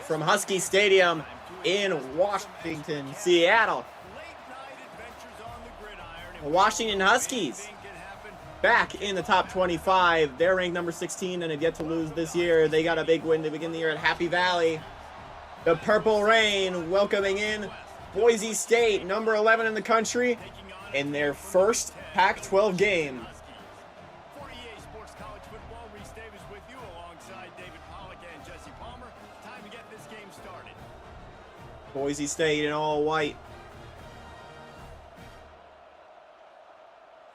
from Husky Stadium in Washington, Seattle. The Washington Huskies back in the top 25. They're ranked number 16 and have yet to lose this year. They got a big win to begin the year at Happy Valley. The Purple Rain welcoming in Boise State, number 11 in the country, in their first Pac 12 game. Boise State in all white.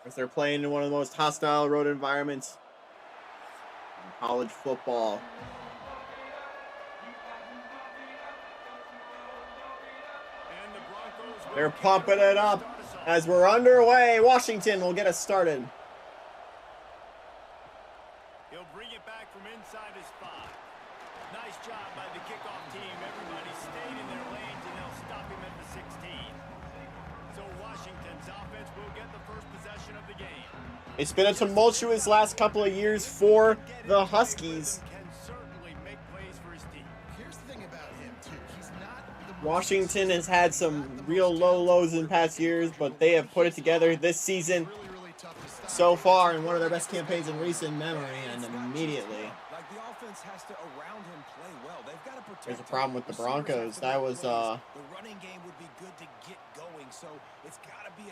As they're playing in one of the most hostile road environments in college football. They're pumping it up as we're underway. Washington will get us started. He'll bring it back from inside his 5. Nice job by the kickoff team. Everybody stayed in their lanes, and they'll stop him at the 16. So Washington's offense will get the first possession of the game. It's been a tumultuous last couple of years for the Huskies. Washington has had some real low lows in past years, but they have put it together this season so far in one of their best campaigns in recent memory, and immediately there's a problem with the Broncos. That was an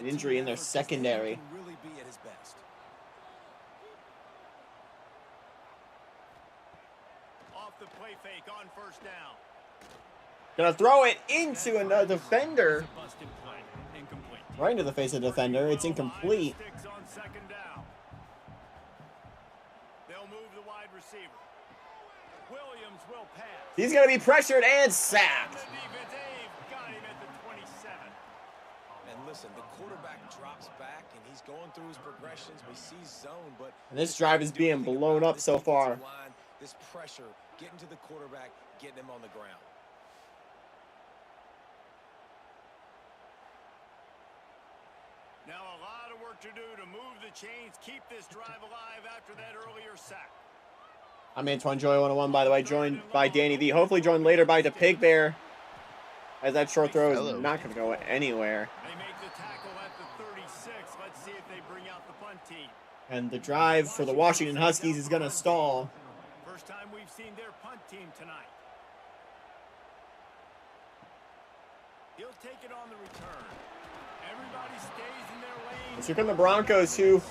injury in their secondary. Off the play fake on first down. Gonna throw it into a defender. Right into the face of the defender. It's incomplete. He's gonna be pressured and sacked. And listen, the quarterback drops back and he's going through his progressions. We see zone, but and this drive is being blown up so far. This pressure, getting to the quarterback, getting him on the ground. Now a lot of work to do to move the chains, keep this drive alive after that earlier sack. I'm Antoine Joy 101, by the way, joined by Danny V. Hopefully joined later by the Pig Bear, as that short throw is not going to go anywhere. They make the tackle at the 36. Let's see if they bring out the punt team. And the drive for the Washington Huskies is going to stall. First time we've seen their punt team tonight. He'll take it on the return. Everybody stays in their lane. So here come the Broncos, who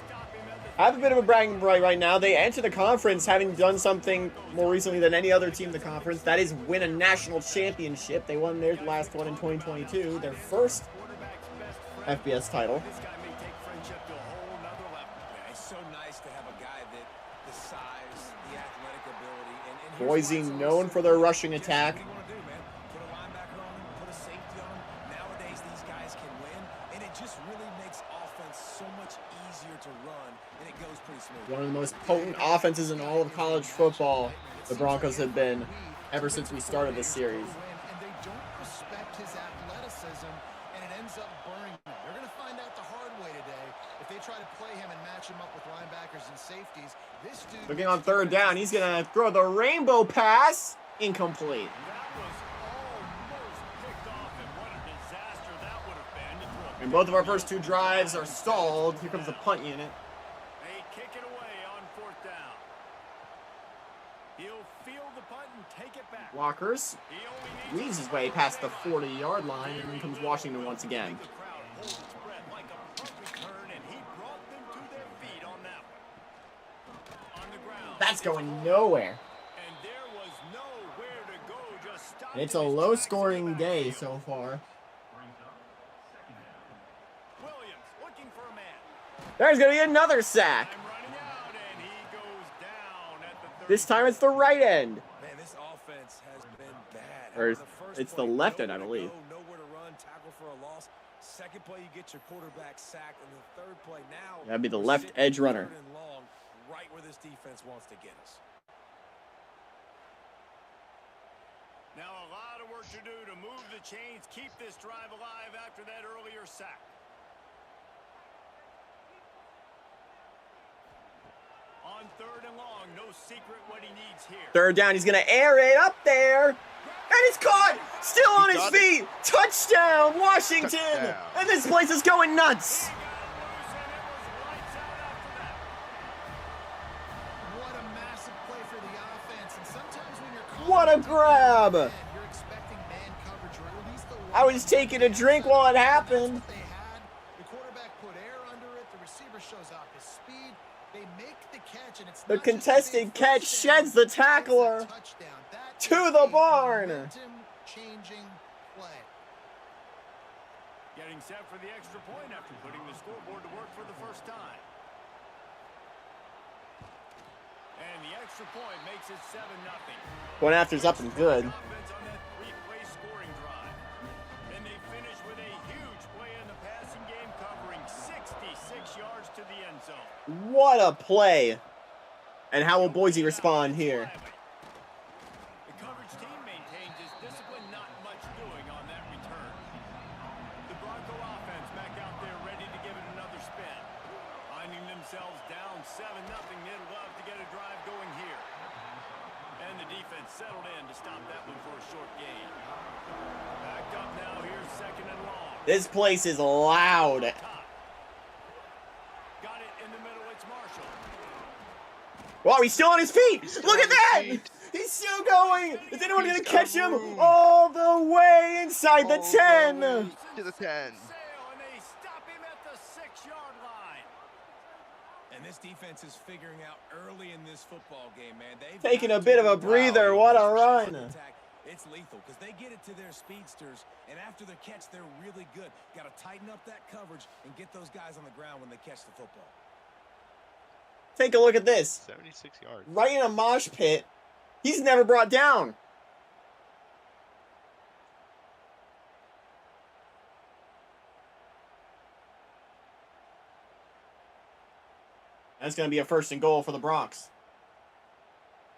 have a bit of a bragging right right now. They enter the conference having done something more recently than any other team in the conference. That is win a national championship. They won their last one in 2022, their first FBS title. This guy may take friendship to a whole nother level. Yeah, it's so nice to have a guy that the size, the athletic ability, and Boise known for their rushing attack. One of the most potent offenses in all of college football, the Broncos have been ever since we started this series. And they don't respect his athleticism, and it ends up burning him. They're going to find out the hard way today if they try to play him and match him up with linebackers and safeties. This dude looking on third down, he's going to throw the rainbow pass. Incomplete. And both of our first two drives are stalled. Here comes the punt unit. Walkers weaves his way past the 40-yard line, and then comes Washington once again. That's going nowhere. And it's a low-scoring day so far. There's going to be another sack. This time it's the right end. Or it's the left end, I believe. Nowhere to run, tackle for a loss. Second play, you get your quarterback sacked, and the third play now. That'd be the left edge runner. Long, right where this defense wants to get us. Now a lot of work to do to move the chains, keep this drive alive after that earlier sack. On third and long, no secret what he needs here. Third down, he's going to air it up there. it's caught! Still on his got feet! Touchdown, Washington! Touchdown. And this place is going nuts! What a massive play for the offense. And sometimes when you're What a grab! you're expecting man coverage, or at least the I was taking a drink while it happened. they had. The quarterback put air under it. The receiver shows off his speed. They make the catch, and it's The not just a contested big catch first sheds down, the tackler it's a touchdown. That to is the a barn. momentum-changing play. Getting set for the extra point after putting the scoreboard to work for the first time. And the extra point makes it 7-0. Going after's up and good. Offense on that three-play scoring drive. And they finish with a huge play in the passing game, covering 66 yards to the end zone. What a play! And how will Boise respond here? The coverage team maintains its discipline, not much doing on that return. The Bronco offense back out there ready to give it another spin. Finding themselves down 7-0, they'd love to get a drive going here. And the defense settled in to stop that one for a short gain. Backed up now, here's 2nd and long. This place is loud. Top. Got it in the middle, it's Marshall. Wow, he's still on his feet! still Look on at that! his feet. He's still going! Is anyone He's gonna got catch him? room. All the way inside the All 10! the way to the 10. Sail, and they stop him at the 6-yard line. And this defense is figuring out early in this football game, man. They've Taking got a bit to of a be breather. loud What in a this run. passing attack. It's lethal because they get it to their speedsters, and after their catch, they're really good. Got to tighten up that coverage and get those guys on the ground when they catch the football. Take a look at this. 76 yards. Right in a mosh pit. He's never brought down. That's going to be a 1st and goal for the Bronx.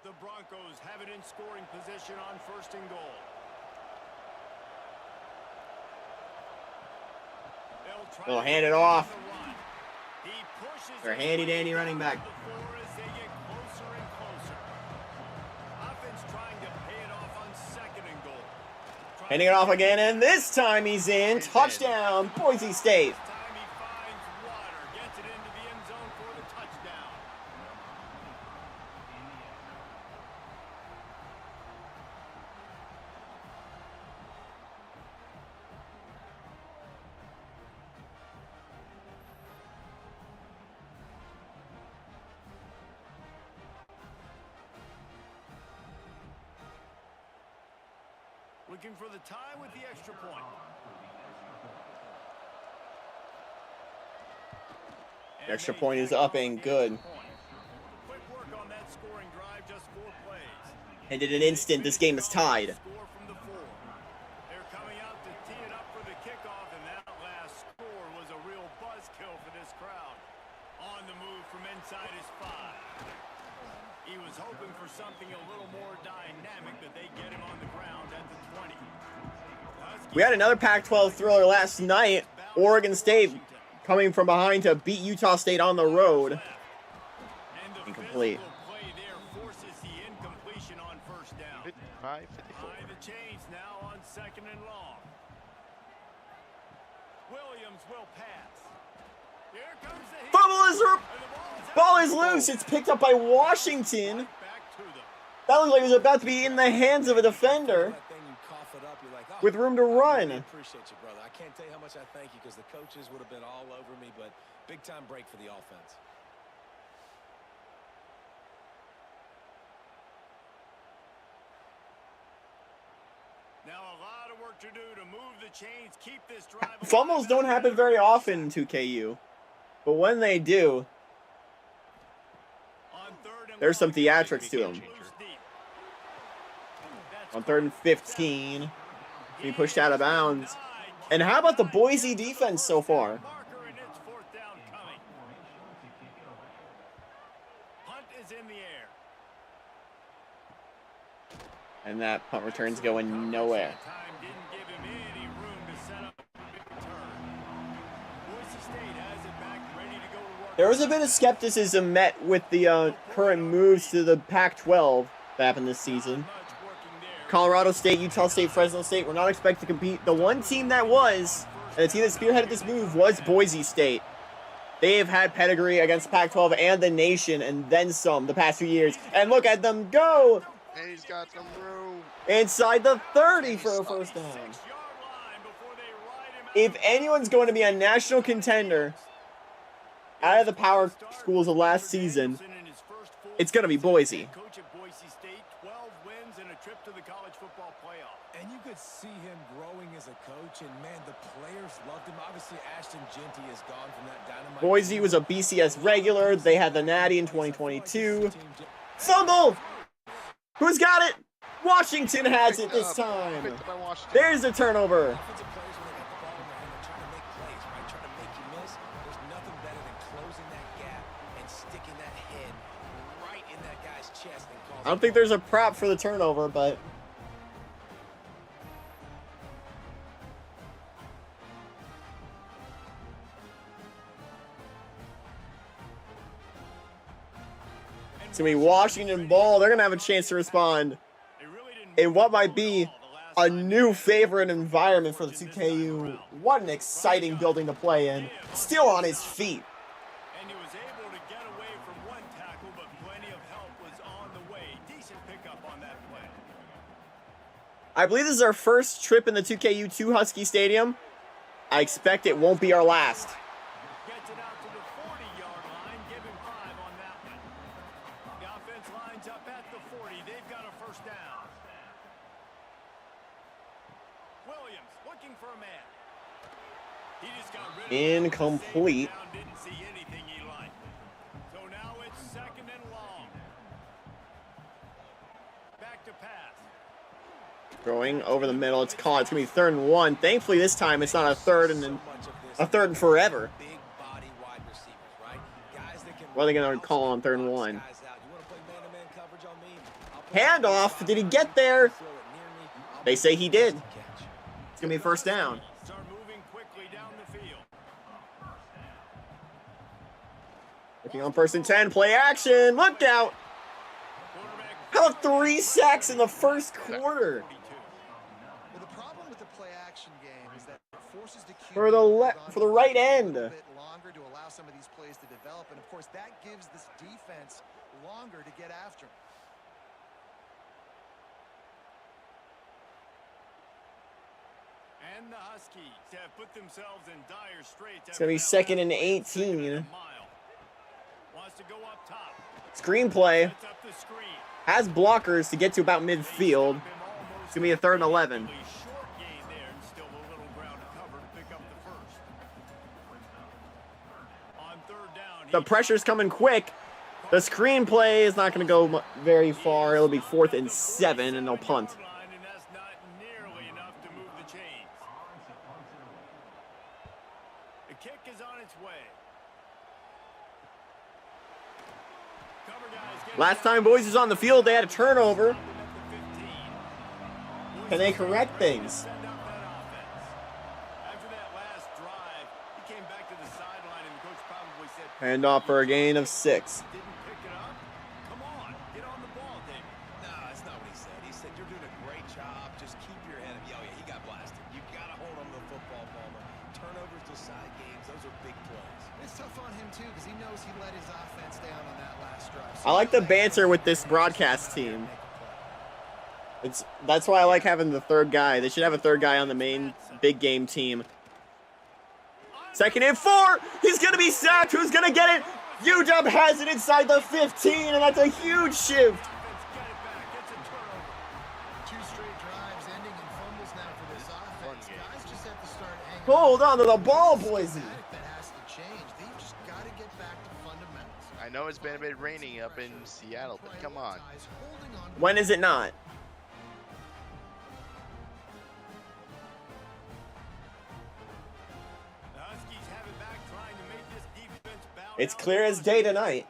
The Broncos have it in scoring position on 1st and goal. They'll hand it off. He pushes They're it handy-dandy way running down back. the floor as they get closer and closer. Offense trying to pay it off on 2nd and goal. Handing it off again, and this time he's in. Touchdown, Boise State. This time he finds water, gets it into the end zone for the touchdown. Looking for the tie with the extra point. The extra point is up and good. Quick work on that scoring drive, just 4 plays. And in an instant, this game is tied. Score from the 4. They're coming out to tee it up for the kickoff, and that last score was a real buzzkill for this crowd. On the move from inside his 5. He was hoping for something a little more dynamic, but they get him on the ground at the 20. We had another Pac-12 thriller last night. Oregon State coming from behind to beat Utah State on the road. Incomplete. Play there forces the incompletion on 1st down. 55, 54. Behind the chains now on 2nd and long. Williams will pass. Here comes the heat. Ball is loose. It's picked up by Washington. Back to them. That looked like it was about to be in the hands of a defender That thing, you cough it up, you're like, oh, with room to I run. really appreciate you, brother. I can't tell you how much I thank you because the coaches would have been all over me, but big time break for the offense. Now a lot of work to do to move the chains, keep this drive. Fumbles don't happen very often to KU, but when they do, On 3rd and there's some long, theatrics to them. loose deep. That's On 3rd and 15, he pushed out of bounds. And how about the Boise defense so far? Marker, and it's 4th down coming. Hunt is in the air. And that punt return's going nowhere. That time didn't give him any room to set up a big return. Boise State has it back, ready to go to work. There was a bit of skepticism met with the current moves to the Pac 12 that happened this season. Not much working there. Colorado State, Utah State, Fresno State were not expected to compete. The one team that was, and the team that spearheaded this move, was Boise State. They have had pedigree against Pac 12 and the nation, and then some the past few years. And look at them go! And he's got some room. Inside the 30 for a first down. If anyone's going to be a national contender out of the power schools of last season, it's going to be Boise. Coach at Boise State, 12 wins and a trip to the college football playoff. And you could see him growing as a coach, and man, the players loved him. Obviously, Ashton Genty is gone from that dynamite. Boise was a BCS regular. They had the Natty in 2022. Fumble! Who's got it? Washington has it this time. Picked up by Washington. There's the turnover. Offensive players, when they got the ball in their hand, they're trying to make plays, right? Trying to make you miss. There's nothing better than closing that gap and sticking that head right in that guy's chest and causing. I don't think there's a prop for the turnover, but it's going to be Washington ball. They're going to have a chance to respond in what might be a new favorite environment for the 2KU. What an exciting building to play in. Still on his feet. And he was able to get away from one tackle, but plenty of help was on the way. Decent pickup on that play. I believe this is our first trip in the 2KU to Husky Stadium. I expect it won't be our last. Gets it out to the 40-yard line. Give him 5 on that one. The offense lines up at the 40. They've got a first down. Williams looking for a man. He just got rid of it. Incomplete. Didn't see anything he liked. So now it's second and long. Back to pass. Throwing over the middle. It's caught. It's going to be 3rd and 1. Thankfully, this time it's not a third and forever. Big body wide receivers, right? Guys that can. What are they going to call on 3rd and 1? Guys out. You want to play man-to-man coverage on me? Handoff. Did he get there? They say he did. It's going to be first down. Start moving quickly down the field. Looking on 1st and 10. Play action. Look out. How about 3 sacks in the first quarter? Well, the problem with the play action game is that it forces the For the right end. a bit longer to allow some of these plays to develop, and of course that gives this defense longer to get after him. And the Huskies have put themselves in dire straits. It's going to be 2nd and 18. Wants to go up top. Screenplay. Sets up the screen. Has blockers to get to about midfield. It's going to be a 3rd and 11. Short gain there and still a little ground to cover to pick up the first. On 3rd down. The pressure's coming quick. The screenplay is not going to go very far. It'll be 4th and 7, and they'll punt. And that's not nearly enough to move the chains. The kick is on its way. Cover guys get Last time Boise was on the field, they had a turnover. Can they correct things? Send out that offense. After that last drive, he came back to the sideline and the coach probably said, Hand off for a gain of 6. didn't pick it up. Come on, get on the ball, David. No, that's not what he said. He said, you're doing a great job. Just keep your head up. Oh, yeah, he got blasted. You got to hold on to the football, Palmer. Turnovers decide games. Those are big plays. It's tough on him too because he knows he let his offense down on that last drive. I like the banter with this broadcast team. That's why I like having the 3rd guy. They should have a 3rd guy on the main big game team. 2nd and 4. He's going to be sacked. Who's going to get it? UW has it inside the 15, and that's a huge shift. Get it back. It's a turnover. 2 straight drives ending in fumbles now for this offense. Guys just have to start hanging Hold on to the ball, Boise. That has to change. They've just got to get back to fundamentals. I know it's been a bit raining up in Seattle, but come on. Holding on to When is it not? The Huskies have it back, trying to make this defense bow It's down. clear as day tonight.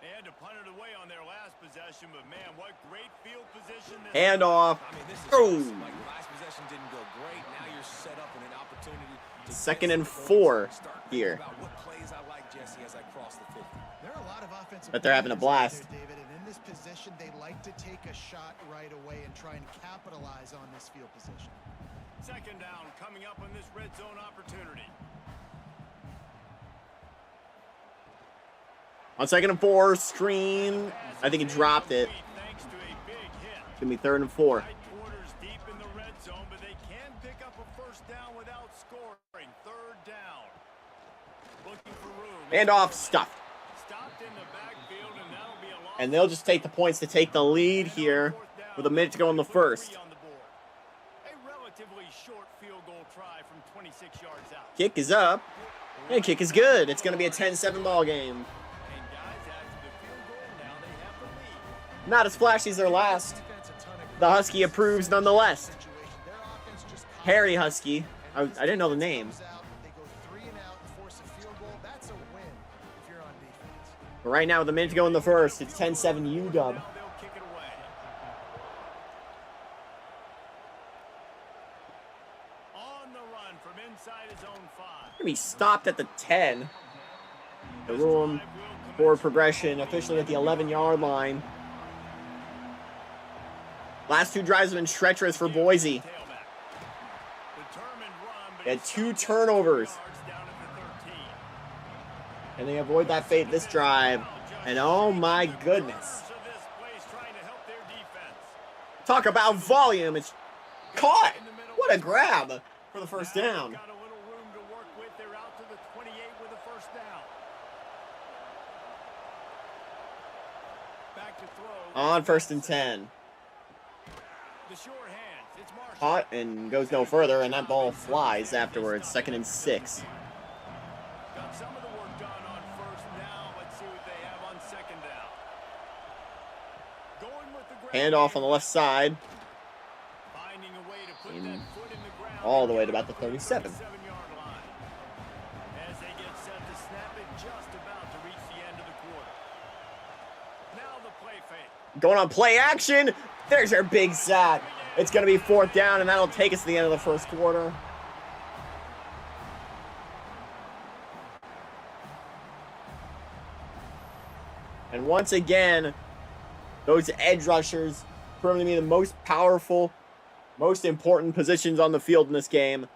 They had to punt it away on their last possession, but man, what great field position this Hand off. I mean, this is Oh. awesome. Like, last possession didn't go great. Now you're set up in an opportunity to 2nd get and some 4 points. Start thinking here. about what plays I like, Jesse, as I cross the 50. There are a lot of offensive But they're having a players out blast. there, David, and in this position, they like to take a shot right away and try and capitalize on this field position. Second down coming up on this red zone opportunity. On 2nd and 4, screen. I think he dropped it. Thanks to a big hit. It's going to be 3rd and 4. Right quarters deep in the red zone, but they can pick up a first down without scoring. 3rd down. Looking for room. Handoff stuffed. Stopped in the backfield, and that'll be a loss. And they'll just take the points to take the lead here with a minute to go in the first. A relatively short field goal try from 26 yards out. Kick is up. And kick is good. It's going to be a 10-7 ball game. And guys, after the field goal, now they have the lead. Not as flashy as their last. The Husky approves nonetheless. Harry Husky. I didn't know the name. But right now, with a minute to go in the first, it's 10-7 UW. Now they'll kick it away. On the run from inside his own 5. Going to be stopped at the 10. The room forward progression officially at the 11-yard line. Last 2 drives have been treacherous for Boise. They had 2 turnovers. And they avoid that fate this drive. And oh my goodness. Talk about volume. It's caught. What a grab for the first down. Got a little room to work with. They're out to the 28 with a first down. Back to throw. On 1st and 10. The sure hands. It's Marshall. Caught and goes no further, and that ball flies afterwards. 2nd and 6. Got some of the work done on first down. Let's see what they have on 2nd down. Going with the ground Handoff on game. the left side. Finding a way to put In that foot in the ground. all the way to about the 37. 37-yard line. As they get set to snap it, just about to reach the end of the quarter. Now the play fake. Going on play action. There's our big sack. It's going to be 4th down, and that'll take us to the end of the first quarter. And once again, those edge rushers proving to be the most powerful, most important positions on the field in this game.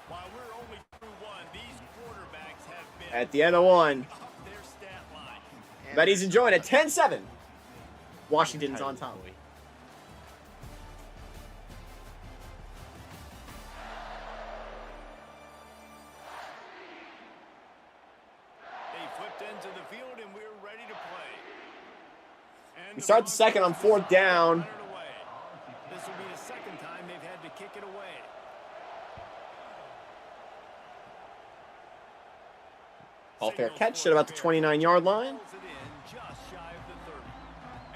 While we're only through one, these quarterbacks have been At the end of one, up their stat line. but he's enjoying it. 10-7. Washington's on top. They flipped into the field and we're ready to play. And We start the second on 4th down. Run it away. This will be the second time they've had to kick it away. All fair catch at about the 29-yard line. Pulls it in just shy of the 30.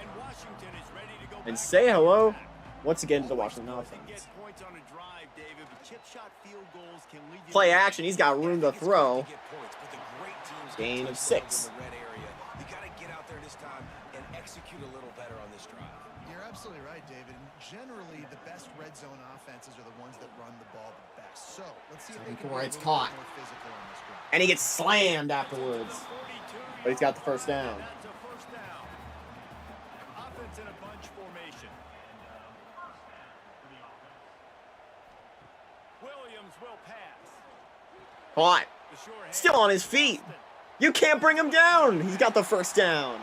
And Washington is ready to go And back say to hello attack. once again to the Washington Can offense. get points on a drive, David, but chip shot field goals can lead you Play to- action. He's got room to throw. Get points, but the great teams Gain get of touchdowns 6. in the red area. You got to get out there this time and execute a little better on this drive. You're absolutely right, David. And generally, the best red zone offenses are the ones that run the ball the best. So let's see if they can be a It's little caught. bit more physical on this drive. And he gets slammed afterwards. 42 But he's got the first down. That's a first down. Offense in a bunch formation. Williams will pass. Caught. The sure hand. Still on his feet. You can't bring him down. He's got the first down. Now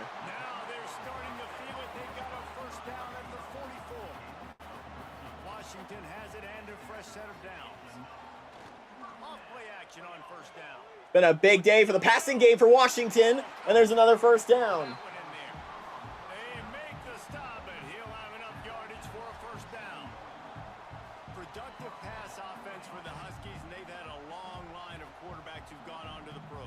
they're starting to feel it. They've got a first down at the 44. Washington has it and a fresh set of downs. Off play action on first down. Been a big day for the passing game for Washington. And there's another first down. That one in there. They make the stop, and he'll have enough yardage for a first down. Productive pass offense for the Huskies, and they've had a long line of quarterbacks who've gone on to the pros.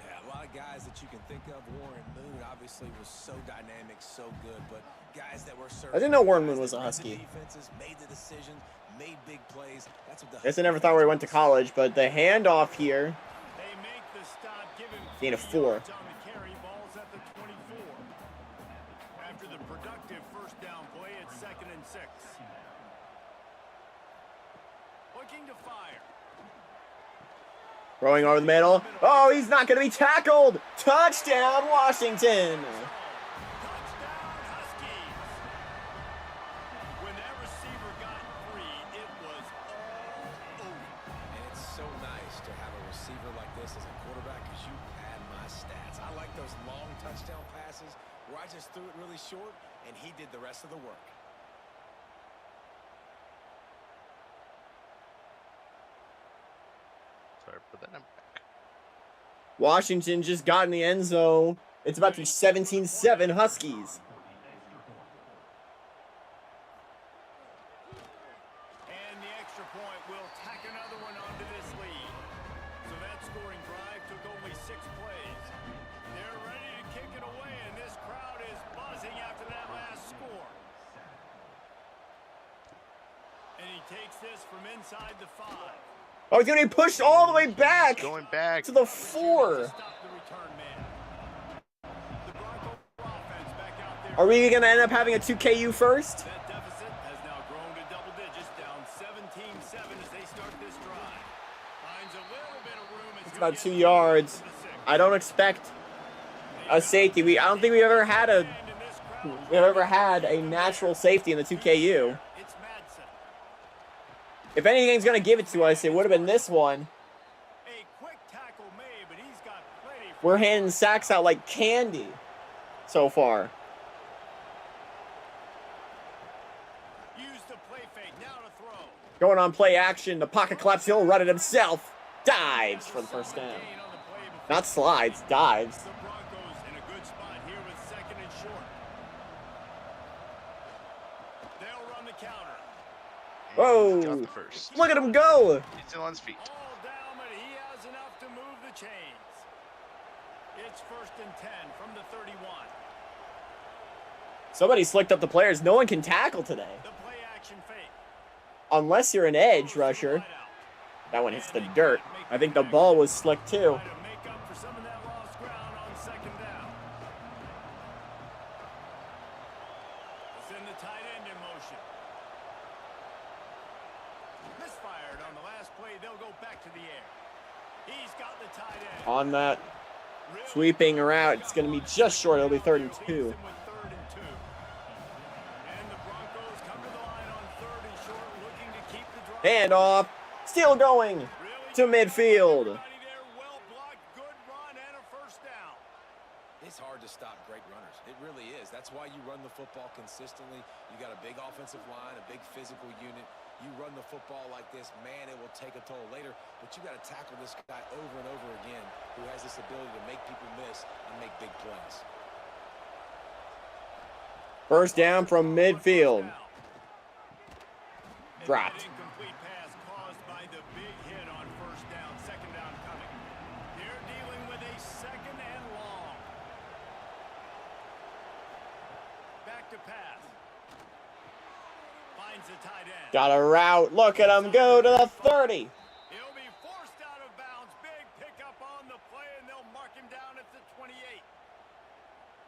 Yeah, a lot of guys that you can think of. Warren Moon obviously was so dynamic, so good, but guys that were I didn't know Warren Moon was a Husky. Defenses made the decisions, made big plays. That's what the Guess I never thought where he went to college, but the handoff here. They make the stop, giving Gain of 40 4. yards on the carry. Ball's at the 24. After the productive first down play, it's 2nd and 6. Looking to fire. Throwing over the middle. Oh, he's not going to be tackled. Touchdown, Washington. Touchdown, like those long touchdown passes where I just threw it really short and he did the rest of the work. Sorry, put that in back. Washington just got in the end zone. It's about to be 17-7 Huskies. And the extra point will tack another one onto this lead. So that scoring drive took only 6 plays. They're ready to kick it away, and this crowd is buzzing after that last score. And he takes this from inside the 5. Oh, he's going to be pushed all the way back Going back to the 4. Stop the return man. The Bronco offense back out there. Are we going to end up having a 2KU first? That deficit has now grown to double digits, down 17-7 as they start this drive. Finds a little bit of room. It's about 2 yards. I don't expect a safety. I don't think we've ever had a natural safety in the 2KU. It's Madsen. If anything's going to give it to us, it would have been this one. A quick tackle made, but he's got plenty. We're handing sacks out like candy so far. Use the play fake, now to throw. Going on play action. The pocket collapse. He'll run it himself. Dives for the first down. Gain on the play before Not slides, dives. the Broncos in a good spot here with 2nd and short. They'll run the counter. Whoa. Got the first. Look at him go. He's still on his feet. All down, but he has enough to move the chains. It's 1st and 10 from the 31. Somebody slicked up the players. No one can tackle today. The play action fake. Unless you're an edge rusher. That one hits the dirt. I think the ball was slick too. Try to make up for some of that lost ground on 2nd down. Send the tight end in motion. Misfired on the last play. They'll go back to the air. He's got the tight end. On that sweeping route, it's going to be just short. It'll be 3rd and 2. With 3rd and 2. And the Broncos come to the line on 3rd and short, looking to keep the drive. Handoff. Still going to midfield. Everybody there, well blocked, good run, and a 1st down. It's hard to stop great runners. It really is. That's why you run the football consistently. You got a big offensive line, a big physical unit. You run the football like this, man, it will take a toll later. But you got to tackle this guy over and over again who has this ability to make people miss and make big plays. 1st down from midfield. Dropped. Incomplete pass caused by the big hit on 1st down, 2nd down coming. They're dealing with a 2nd and long. Back to pass. Finds the tight end. Got a route. Look at him go to the 30. He'll be forced out of bounds. Big pickup on the play, and they'll mark him down at the 28.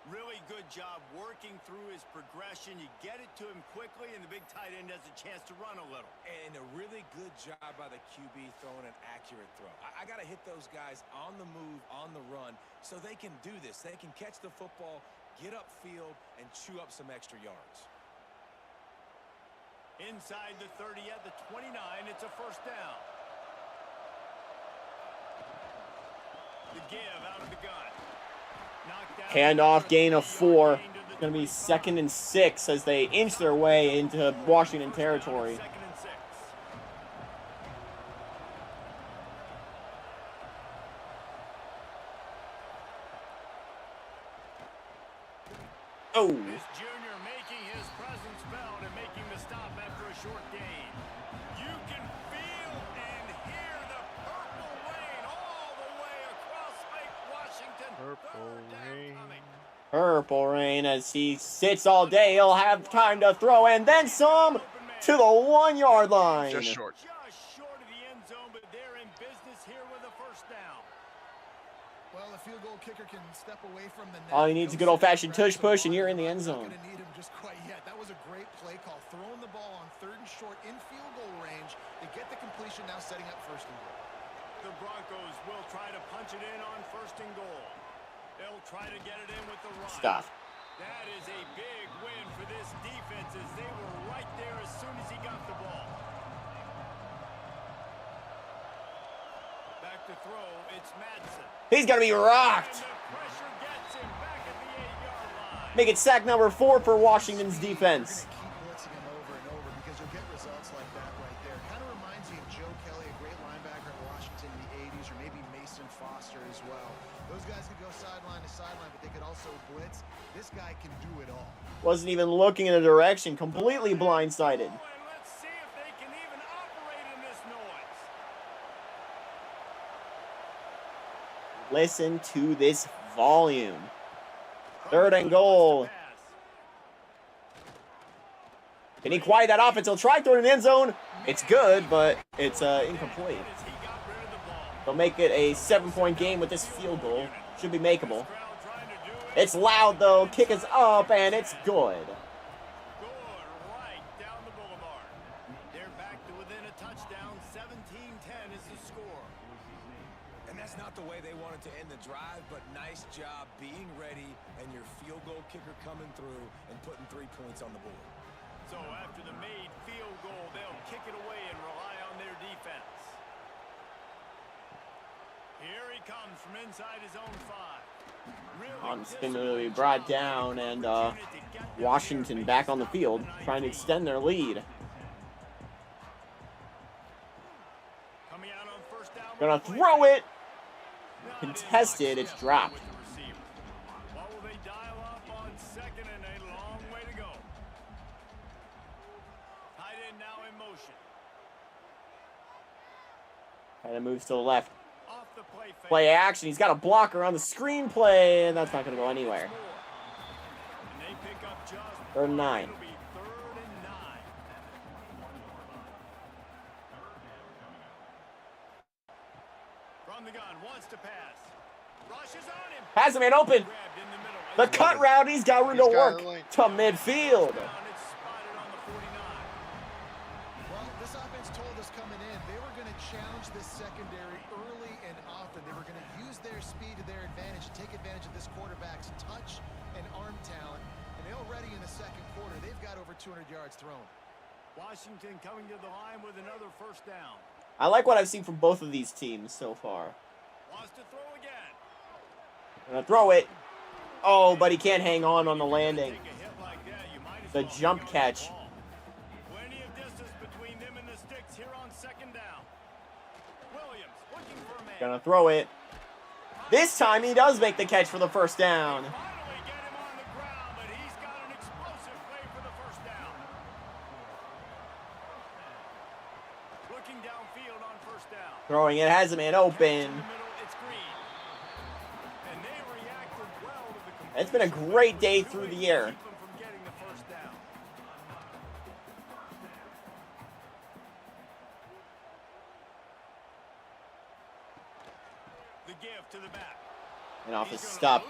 Really good job working through his progression. You get it to him quickly, and the big tight end has a chance to run a little. And a really good job by the QB throwing an accurate throw. I got to hit those guys on the move, on the run, so they can do this. They can catch the football, get upfield, and chew up some extra yards. Inside the 30 at the 29, it's a 1st down. The give out of the gun. Handoff, gain of 4. It's going to be 2nd and 6 as they inch their way into Washington territory. 2nd and 6. Oh, This junior making his presence felt and making the stop after a short gain. You can feel and hear the purple rain all the way across Lake Washington. Purple 3rd down rain. coming. Purple Rain as he sits all day. He'll have time to throw and then some to the 1 yard line. Just short. Just short of the end zone, but they're in business here with a 1st down. Well, the field goal kicker can step away from the net. All he needs is a good old-fashioned tush push, and you're in the end Not zone. gonna need him just quite yet. That was a great play call. Throwing the ball on 3rd and short in field goal range to get the completion, now setting up 1st and goal. The Broncos will try to punch it in on 1st and goal. They'll try to get it in with the run. Stuff. That is a big win for this defense as they were right there as soon as he got the ball. Back to throw, it's Madsen. He's going to be rocked. And the pressure gets Make it sack number 4 for Washington's defense. Keep blitzing him over and over because you'll get results like that right there. Kind of reminds me of Joe Kelly, a great linebacker in Washington in the 80s, or maybe Mason Foster as well. Those guys could go sideline to sideline, but they could also blitz. This guy can do it all. Wasn't even looking in a direction, completely blindsided. And let's see if they can even operate in this noise. Listen to this volume. 3rd and goal. Can he quiet that offense? He'll try throwing in the end zone. It's good, but it's incomplete. They'll make it a 7-point game with this field goal. Should be makeable. It's loud, though. Kick is up, and it's good. Right down the boulevard. They're back to within a touchdown. 17-10 is the score. And that's not the way they wanted to end the drive, but nice job being ready and your field goal kicker coming through and putting 3 points on the board. So after the made field goal, they'll kick it away and rely on their defense. Here he comes from inside his own 5. It's going to be brought down, and Washington back on the field, trying to extend their lead. Coming out on first down. Gonna throw it. Contested, it's dropped. What will they dial up on second and a long way to go? Tight end now in motion. And it moves to the left. Off the play fake. Play action. He's got a blocker on the screenplay, and that's not going to go anywhere. And they pick up just 3rd and 9. It'll be 3rd and 9. From the gun, wants to pass. Rushes on him. Has a man open. Grabbed in the middle. The cut route. He's got room to work to midfield. Down, it's spotted on the 49. Well, this offense told us coming in they were going to challenge this secondary early and often. They were going to use their speed to their advantage, take advantage of this quarterback's touch and arm talent. And already in the second quarter, they've got over 200 yards thrown. Washington coming to the line with another first down. I like what I've seen from both of these teams so far. Wants to throw again. Gonna throw it. Oh, but he can't hang on the landing. Take a hit like that, you might as The well jump get on the catch. ball. Plenty of distance between them and the sticks here on second down. Williams looking for a man. Gonna throw it. This time he does make the catch for the first down. Finally get him on the ground, but he's got an explosive play for the first down. Looking downfield on first down. Throwing it, has a man In open. the middle, it's Green. And they reacted well to the It's been a great day through the air. keep them from getting the first down. The give to the back. And off his stop.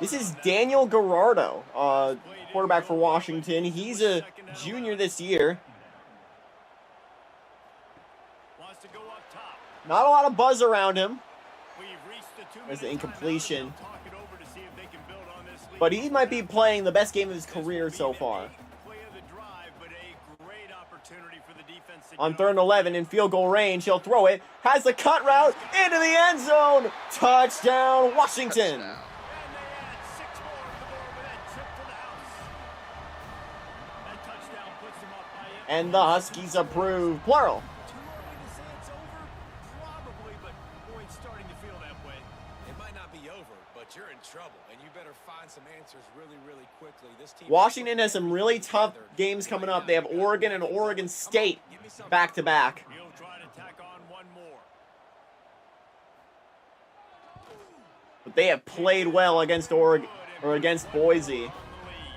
This is Daniel Gerardo, quarterback for Washington. He's a junior this year. Wants to go up top. Not a lot of buzz around him, We've reached the 2-minute There's the timeout. incompletion. They'll talk it over to see if they can build on this lead. but he might be playing the best game of his career so far. Play of the drive, but a great opportunity for the defense to On get 3rd and 11 in field goal range, he'll throw it. Has the cut route into the end zone. Touchdown, Washington. Touchdown. And they add 6 more to the board with that trip to the house. That touchdown puts them up by it. And the Huskies approve, plural. Too early to say it's over? Probably, but boy, it's starting to feel that way. It might not be over, but you're in trouble, and you better find some answers really, really quickly. This team Washington has some really tough games coming up. They have Oregon and Oregon State back to back. He'll try to tack on one more. But they have played well against Oregon or against Boise. On the lead.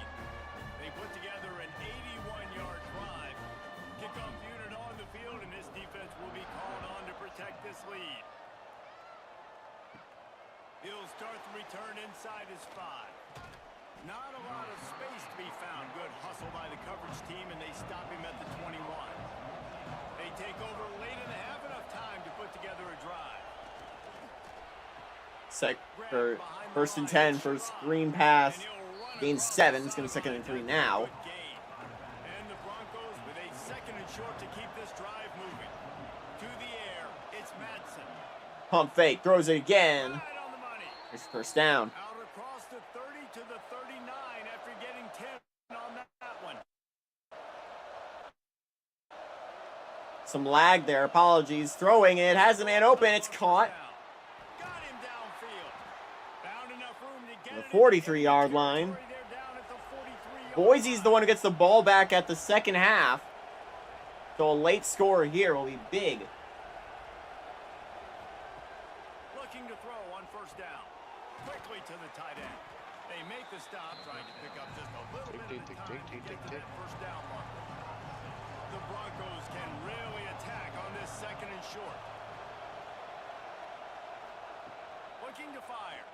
They put together an 81-yard drive. Kickoff unit on the field, and this defense will be called on to protect this lead. He'll start the return inside his 5. Not a lot of space to be found. Good hustle by the coverage team, and they stop him at the 21. They take over late in the half, enough time to put together a drive. First and 10 for screen pass. Gains 7. It's going to be 2nd and 3 now. Good gain. And the Broncos with a 2nd and short to keep this drive moving. To the air, it's Madsen. Pump fake. Throws it again. Right on the money. There's first down. Out across the 30 to the 39 after Some lag there. Apologies. Throwing it. Has the man open. It's caught. Got him downfield. Found enough room to get The it. 43-yard line. They're down at the 43-yard Boise's the line. one who gets the ball back at the second half. So a late score here will be big. Looking to throw on first down. Quickly to the tight end. They make the stop, trying to pick up just a little bit of time to get to that first down marker. The Broncos can really attack on this second and short. Looking to fire.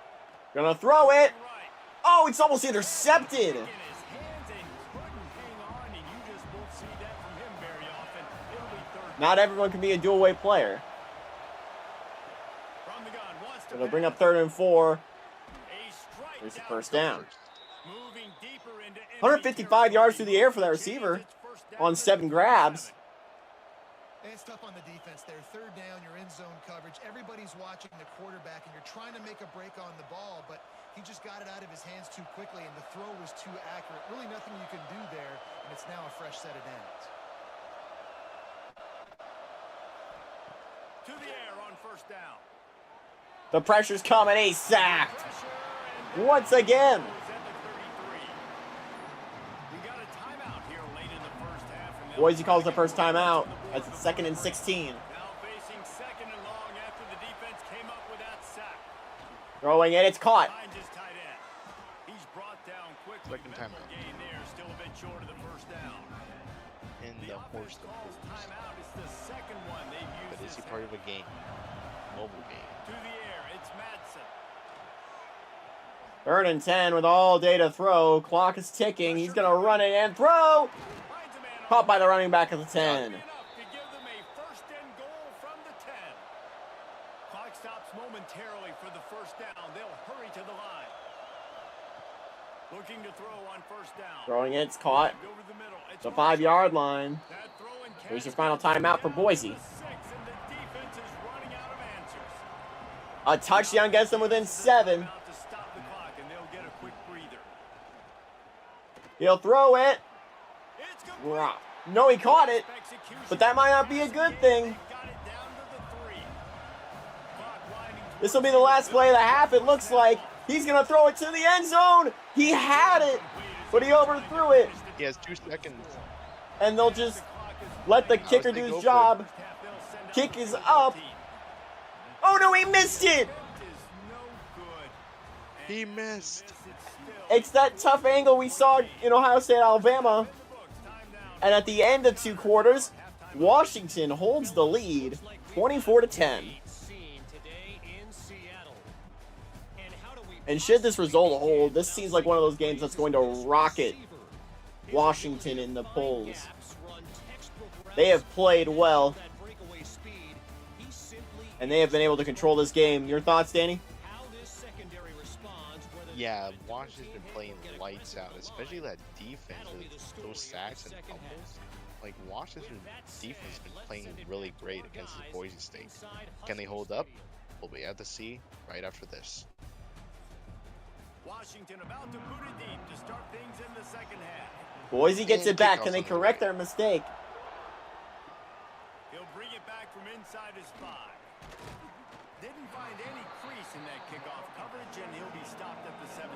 Gonna throw it. Right. Oh, it's almost intercepted. In his hands and couldn't hang on, and you just won't see that from him very often. It'll be third. Not everyone can be a dual-way player. From the gun, wants to Gonna bring up 3rd and 4. A strike Here's the down first the down. field. Moving deeper into 155 yards through the air for that receiver on 7 grabs. And it's tough on the defense there. 3rd down, you're in zone coverage. Everybody's watching the quarterback, and you're trying to make a break on the ball, but he just got it out of his hands too quickly, and the throw was too accurate. Really nothing you can do there, and it's now a fresh set of downs. To the air on first down. The pressure's coming. He's sacked. Pressure and Once again. goes at the 33. We got a timeout here late in the first half. And they'll Boise calls the try to first get timeout. on the board That's on the 2nd and first. 16. Now facing 2nd and long after the defense came up with that sack. Throwing it. It's caught. Finds his tight end. He's brought down quickly. Second Mental timeout. gain there, still a bit short of the first down. In The the offense horse the calls horse. timeout. It's the second one they've used. But is he this part half. of a game? Mobile game. To the air, it's Madsen. 3rd and 10 with all day to throw. Clock is ticking. He's gonna run it and throw. Finds a man Caught by open. the running back at the 10. Enough to give them a first and goal from the 10. Clock stops momentarily for the first down. They'll hurry to the line. Looking to throw on first down. Throwing it. It's caught. Over the middle. It's The Marshall. 5-yard line. That throw and Here's your catch final gets them timeout for down Boise. to the 6, and the defense is running out of answers. A touchdown gets them within 7. About to stop the clock, and they'll get a quick breather. He'll throw it. It's complete. Wow. No, he caught it. Execution. But that might not be a good thing. They got it down to the 3. Clock winding This will be the last play of the half, it looks like. He's going to throw it to the end zone. He had it, but he overthrew it. He has 2 seconds. And they'll just let the kicker do his job. Kick is up. Oh, no, he missed it. He missed. It's that tough angle we saw in Ohio State, Alabama. And at the end of 2 quarters, Washington holds the lead, 24-10. And should this result hold, this seems like one of those games that's going to rocket Washington in the polls. They have played well, and they have been able to control this game. Your thoughts, Danny? Yeah, Washington's been playing lights out, especially that defense with those sacks and fumbles. Like, Washington's defense has been playing really great against Boise State. Can they hold up? We'll be at the sea right after this. Washington about to boot it deep to start things in the second half. Boise gets And it back. kickoffs Can they on the correct way. their mistake? He'll bring it back from inside his 5. Didn't find any crease in that kickoff coverage, and he'll be stopped at the 17.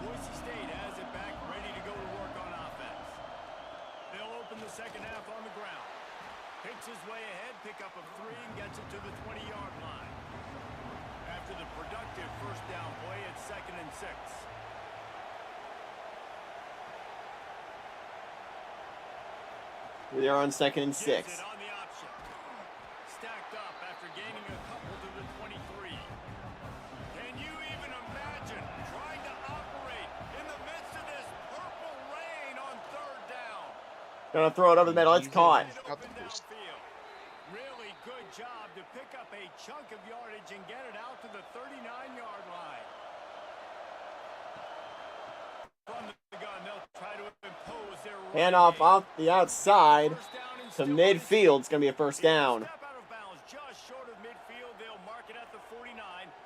Boise State has it back, ready to go to work on offense. They'll open the second half on the ground. Picks his way ahead, pick up of 3, and gets it to the 20-yard line. After the productive first down play, it's 2nd and 6. They're on 2nd and Gives 6. it on the option. Stacked up after gaining a couple to the 23. Can you even imagine trying to operate in the midst of this purple rain on 3rd down? Gonna throw it over the middle. It's caught. It Got the open boost. downfield. Really good job to pick up a chunk of yardage and get it out to the 39-yard line. From the gun, they'll try to impose their Hand run off game. off the outside First down and to still midfield. It's gonna be a first down. Step out of bounds, just short of midfield. They'll mark it at the 49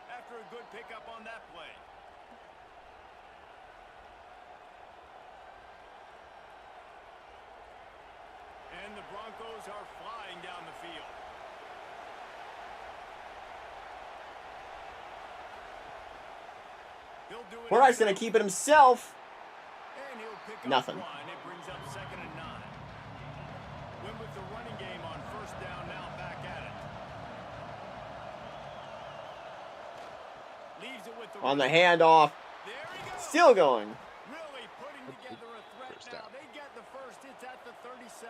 after a good pickup on that play. And and the Broncos are flying down the field. He'll do it. Fordyce's going to keep it himself. And he'll pick up Nothing. one. It brings up 2nd and 9. Went with the running game on 1st down, now back at it. Leaves it with the On the handoff. There he goes. Still going. Really putting together a threat First now. down. They get the first. It's at the 37.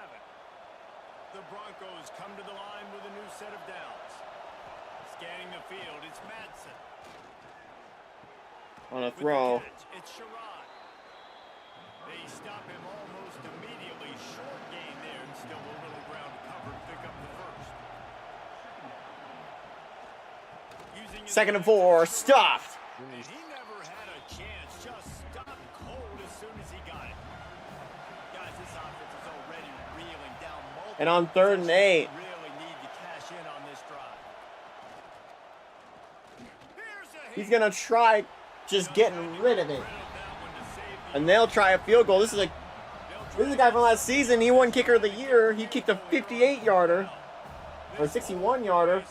The Broncos come to the line with a new set of downs. Scanning the field, it's Madsen. On a With the throw. catch, it's Sherrod. They stop him almost immediately. Short gain there and still a little ground to cover to pick up the first. Using his 2nd and legs 4. to Sherrod. Stuffed. And he never had a chance. Just stopped cold as soon as he got it. Guys, this offense is already reeling down multiple. And on 3rd and 8. Really need to cash in on this drive. Here's a He's hit. going to try just getting rid of it. And they'll try a field goal. This is a guy from last season. He won kicker of the year. He kicked a 58-yarder or 61-yarder in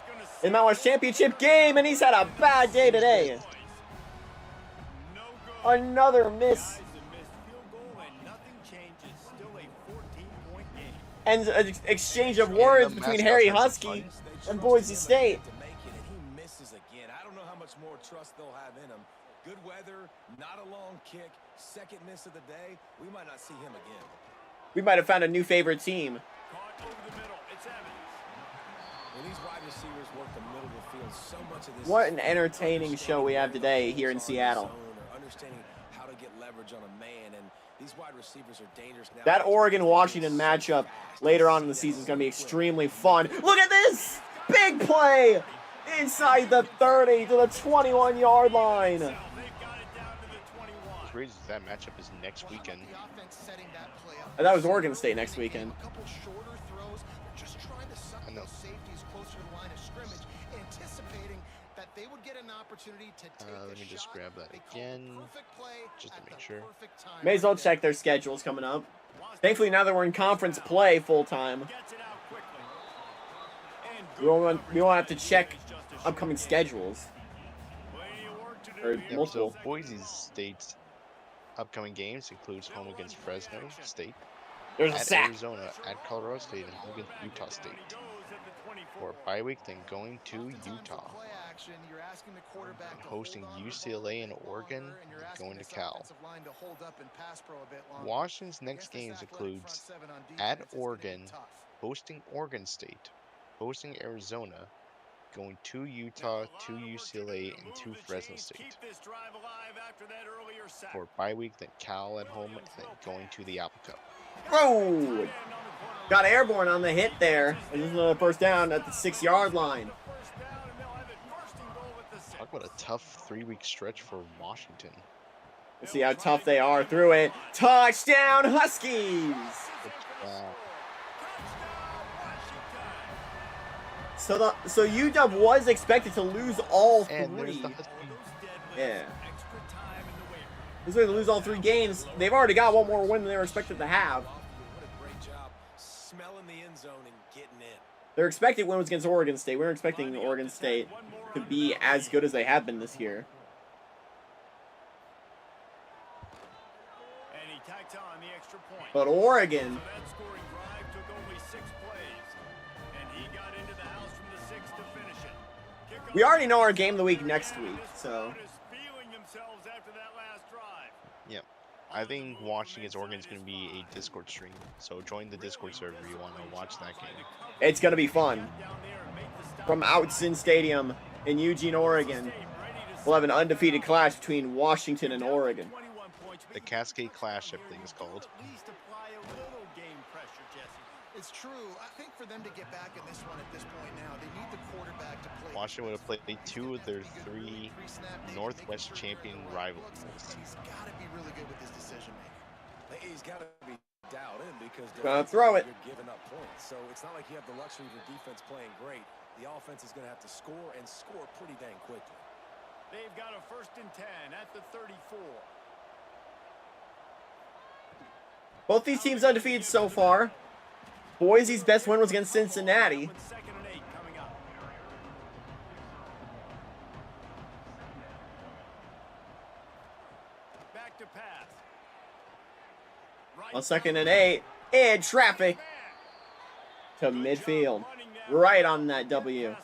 the Mountain West Championship game, and he's had a bad day today. Another miss. And an exchange of words between Harry Husky and Boise State. He misses again. I don't know how much more trust they'll have in him. Good weather, not a long kick, 2nd miss of the day. We might not see him again. We might have found a new favorite team. Caught over the middle. It's Evans. When these wide receivers work the middle of the field, so much of this. What an entertaining show we have today here in Seattle. Understanding how to get leverage on a man, and these wide receivers are dangerous now. That Oregon-Washington matchup later on in the season is going to be extremely fun. Look at this! Big play! Inside the 30 to the 21-yard line. They've got it down to the 21. The reason that matchup is next weekend. The offense setting that play up. That was Oregon State next weekend. A couple shorter throws, just trying to suck I know. those safeties closer to the line of scrimmage, anticipating that they would get an opportunity to take Let me just grab that They called the again, perfect play just to at make the sure. perfect time. May as well check their schedules coming up. Thankfully, now that we're in conference play full-time, Gets it out quickly. And we won't have to check upcoming schedules. plenty of work to do Or here. Yep, multiple. so Boise State's upcoming games includes home against Fresno State, There's a at sack. Arizona, at Colorado State, and home against Utah State. Goes at the 24. For a bye week, then going to Oftentimes Utah, with play action, you're asking the quarterback and to hosting hold on to the UCLA and ball a little Oregon, longer, and you're and asking going to this Cal. offensive line to hold up and pass pro a bit longer. Washington's next Against this games athletic includes front seven on at defense, it's gonna be Oregon, tough. hosting Oregon State, hosting Arizona, going to Utah, to UCLA, and to Fresno State. Keep this drive alive after that earlier sack. For a bye week, then Cal at home, and then going to the Apple Cup. Whoa! Got airborne on the hit there. And this is another first down at the 6-yard line. Talk about a tough 3-week stretch for Washington. Let's see how tough they are through it. Touchdown, Huskies! So UW was expected to lose all And there's three. the Huskies. Yeah. This way to lose all 3 games. They've already got one more win than they were expected to have. What a great job smelling the end zone and getting in. Their expected win was against Oregon State. We were expecting Oregon State to be as good as they have been this year. And he tacked on the extra point. But Oregon, So that scoring drive took only 6 plays. And he got into the house from the 6 to finish it. Kickoff we already know our game of the week next week, This so crowd is feeling themselves after that last drive. Yep. I think watching against Oregon is going to be a Discord stream. So join the Discord server if you want to watch that game. it's going to be fun. Down there and make the stop. From Outson Stadium in Eugene, Oregon, we'll have an undefeated clash between Washington and Oregon. 21 points. The Cascade Clash, I think it's called. At least apply a little game pressure, Jesse. It's true. I think for them to get back in this one at this point now, they need the quarterback to play. Washington would have played 2 of their 3 Northwest champion rivals. He's got to be really good with his decision making. He's got to be dialed in because Gonna throw it. you're giving up points. So it's not like you have the luxury of your defense playing great. The offense is going to have to score and score pretty dang quickly. They've got a 1st and 10 at the 34. Both these teams undefeated so far. Boise's best win was against Cincinnati. Second and 8 coming up. Back to pass. On 2nd and 8, in traffic to midfield. Right on that W.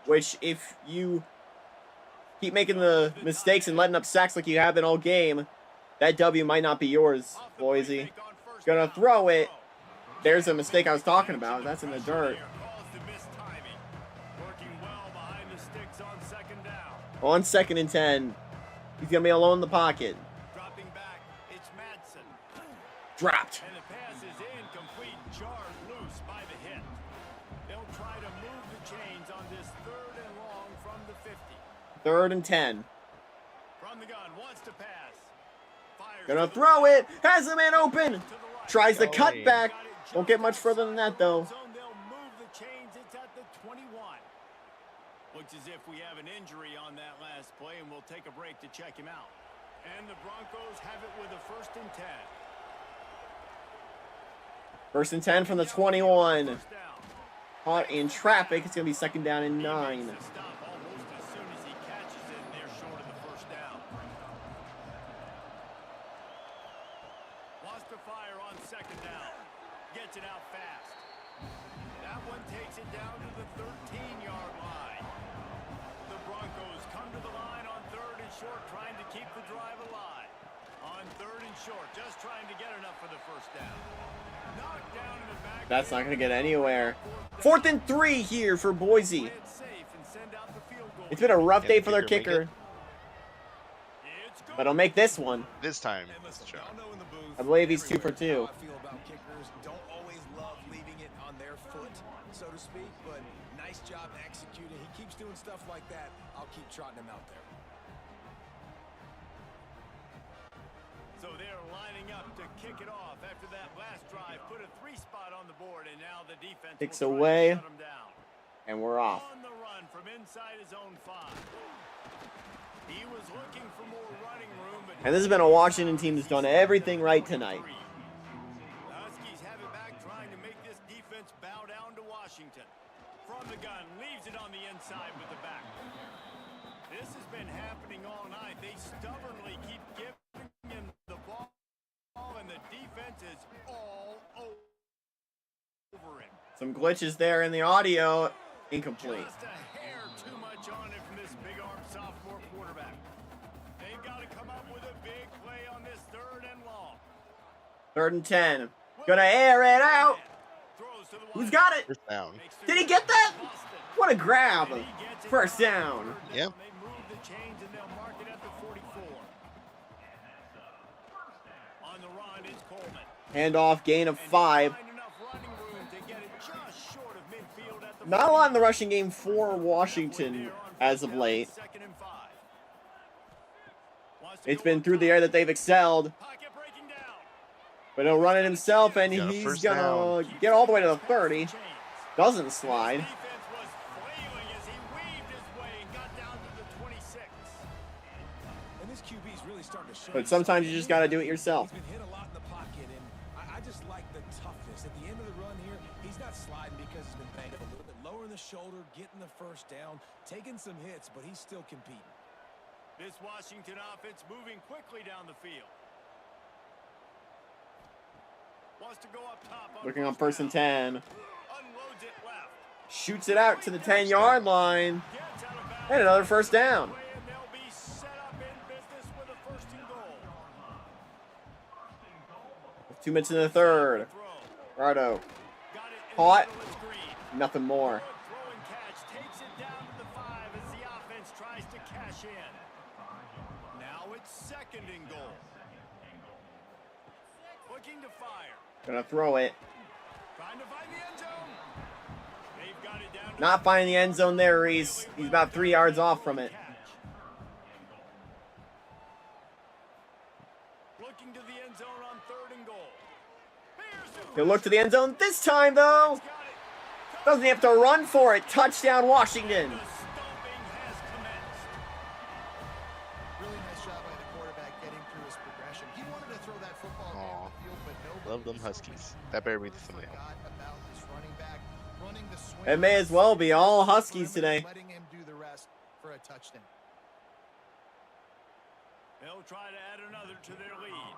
Which, if you keep making the mistakes and letting up sacks like you have been all game, that W might not be yours, Boise. Gonna throw it. There's a mistake I was talking about. That's in the dirt. On 2nd and 10. He's gonna be alone in the pocket. Dropping back, it's Madsen. Dropped. And the pass is incomplete, jarred loose by the hit. They'll try to move the chains on this 3rd and long from the 50. 3rd and 10. From the gun, wants to pass. Fires Gonna to the throw right. it. Has the man open. To the right. Tries the cut Going. back. Got it just Won't get much further than that, though. zone. They'll move the chains. It's at the 21. Looks as if we have an injury on that last play, and we'll take a break to check him out. And the Broncos have it with a 1st and 10. 1st and 10 from the 21. First down. Caught in traffic. It's gonna be 2nd down and He 9. makes the stop almost as soon as he catches it, and they're short of the 1st down. Wants to fire on 2nd down. Gets it out fast. That one takes it down to the 13-yard line. The Broncos come to the line on 3rd and short, trying to keep the drive alive. On 3rd and short, just trying to get enough for the 1st down. Knocked down in the back. That's not gonna get anywhere. 4th and 3 here for Boise. Play it safe and send out the field goal. It's been a rough day Yeah, for their kicker, make kicker, It's good. but he'll make this one. This time. And listen, Joe. y'all know in the booth, I believe he's 2 for everywhere, 2. how I feel about kickers. Don't always love leaving it on their foot, so to speak, but nice job executing. He keeps doing stuff like that. I'll keep trotting him out there. So they're lining up to kick it off after that last drive. Put a 3 spot on the board, and now the defense Kicks will try to away. shut 'em down. And we're off. On the run from inside his own 5. He was looking for more running room, but And this has been a Washington team that's done everything right tonight. The Huskies have it back, trying to make this defense bow down to Washington. From the gun, leaves it on the inside with the back. This has been happening all night. They stubbornly keep giving him the ball, and the defense is all over him. Some glitches there in the audio. Incomplete. Just a hair too much on it from this big-arm sophomore quarterback. They've got to come up with a big play on this 3rd and long. 3rd and 10. Gonna air it out. Throws to the Who's wide. got it? First down. Makes the Did he get that? Boston. What a grab. And he gets it 1st down. down. Yeah. They move the chains, and they'll mark it at the 44. On the run is Coleman. Handoff, gain of 5. Find enough running room to get it just short of midfield at the Not a lot in the rushing game for Washington as of late. 2nd and 5. Wants to It's go been up through the air that they've excelled. Pocket breaking down. But he'll run it himself, and Got a he's first gonna down. get all the way to the 30. Chains. Doesn't slide. Defense was flailing as he weaved his way and got down to the 26. And this QB's really starting to show. But sometimes you just gotta do it yourself. He's been hit a lot in the pocket, and I just like the toughness. At the end of the run here, he's not sliding because he's been banged up a little bit. Lowering the shoulder, getting the 1st down, taking some hits, but he's still competing. This Washington offense moving quickly down the field. Wants to go up top on Looking on 1st first and down. 10. Unloads it left. Shoots it out to the 10-yard line. Gets out of bounds. And another 1st down. And they'll be set up in business with a 1st and goal. 2 minutes in the 3rd. Throw. Righto. Got it in Caught. the middle, it's Green. Nothing more. Good throw and catch. Takes it down to the 5 as the offense tries to cash in. Now it's 2nd and goal. Looking to fire. Gonna throw it. Trying to find the end zone. They've got it down to Not finding the end zone there, Reese. He's about 3 yards off from it. catch. Looking to the end zone on 3rd and goal. Here's the He'll look to the end zone this time, though. got it. Doesn't have to run for it. Touchdown, Washington. The stomping has commenced. Really nice job by the quarterback getting through his progression. He wanted to throw that football down the field, but no Love them Huskies. That better be the thumbnail. It may as well be all Huskies today. Letting him do the rest for a touchdown. They'll try to add another to their lead.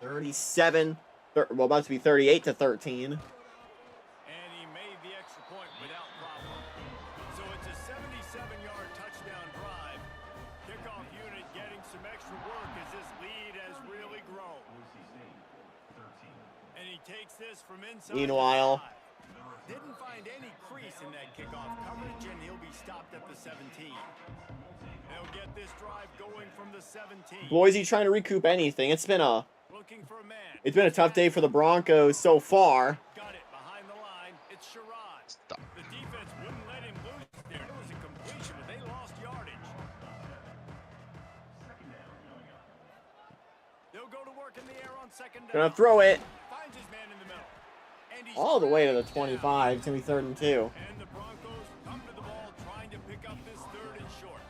37, well, about to be 38 to 13. And he made the extra point without problem. So it's a 77-yard touchdown drive. Kickoff unit getting some extra work as this lead has really grown. And he takes this from inside. Meanwhile, didn't find any crease in that kickoff coverage, and he'll be stopped at the 17. They'll get this drive going from the 17. Boise trying to recoup anything. It's been a tough day for the Broncos so far. Got it behind the line. It's Sherrod. Stop. The defense wouldn't let him loose there. It was a completion, but they lost yardage. They'll go to work in the air on second down. Gonna throw it Finds his man in the middle. And he's all the way to the 25. It's gonna be 3rd and 2. And the Broncos come to the ball trying to pick up this 3rd and short.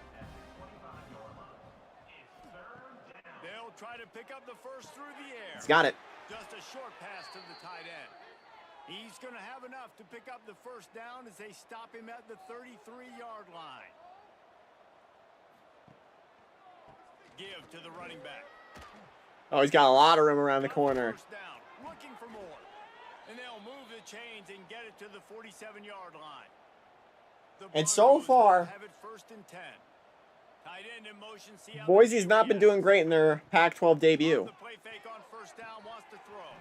They'll try to pick up the first through the air. He's got it. Just a short pass to the tight end. He's going to have enough to pick up the first down as they stop him at the 33-yard line. Give to the running back. Oh, he's got a lot of room around the corner. First down, looking for more. And they'll move the chains and get it to the 47-yard line. And so far, have it 1st and 10. Tight end in motion, see how Boise's not been doing great in their Pac-12 debut. the play fake on first down, wants to throw.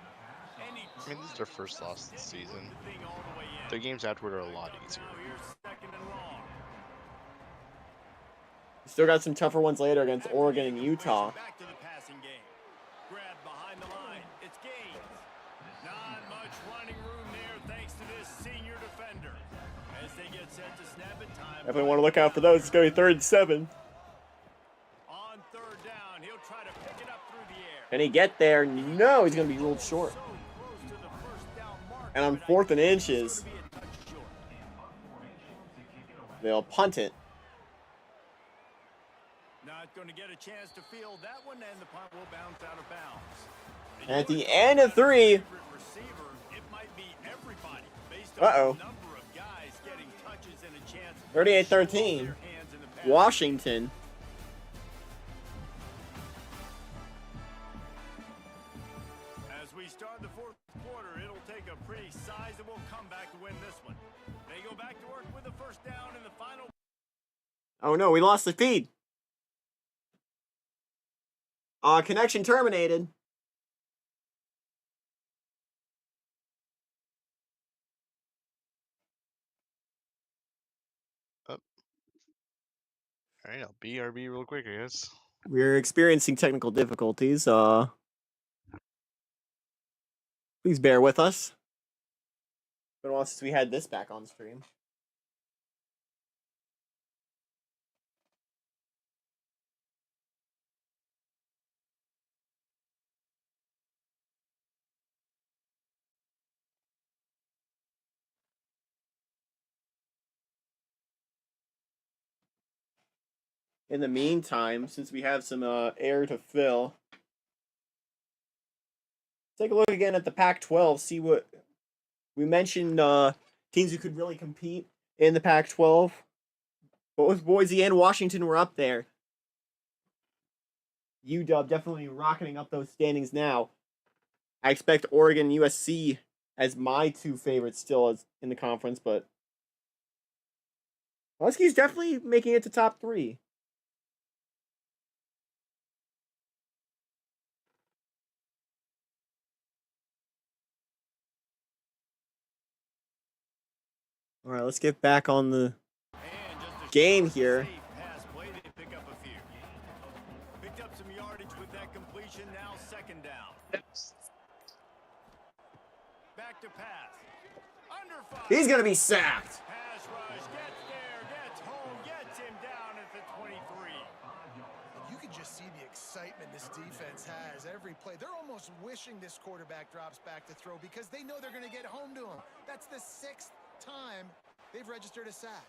And he I mean, this is their first loss this season. the thing all the way in. Their games afterward are a lot easier. Now here's 2nd and long. Still got some tougher ones later against Oregon and Utah. Back to the passing game. Grab behind the line. It's Gaines. Not much running room there thanks to this senior defender. As they get set to snap it, time. Definitely want to look out for those. It's going to be 3rd and 7. On 3rd down, he'll try to pick it up through the air. Can he get there? No, he's going to be ruled short. So close to the first down marker, And on but 4th and I think inches, it's gonna be a touch short. they'll punt it. Not going to get a chance to field that one, and the punt will bounce out of bounds. And at the end of 3, Receiver, it might be everybody based Uh-oh. on the number of guys getting touches and a chance. 38-13, Washington. As we start the 4th quarter, it'll take a pretty sizable comeback to win this one. They go back to work with the first down in the final. Oh no, we lost the feed. Connection terminated. Alright, I'll BRB real quick, I guess. We're experiencing technical difficulties. Please bear with us. Been a while since we had this back on stream. In the meantime, since we have some air to fill, take a look again at the Pac-12, see what we mentioned, teams who could really compete in the Pac-12. Both Boise and Washington were up there. UW definitely rocketing up those standings now. I expect Oregon and USC as my 2 favorites still as in the conference, but Huskies definitely making it to top 3. All right, let's get back on the game here. Picked up some yardage with that completion. Now 2nd down. Back to pass. Under 5. He's going to be sacked. Pass rush. Gets there. Gets home. Gets him down at the 23. You can just see the excitement this defense has every play. They're almost wishing this quarterback drops back to throw because they know they're going to get home to him. That's the 6th time they've registered a sack.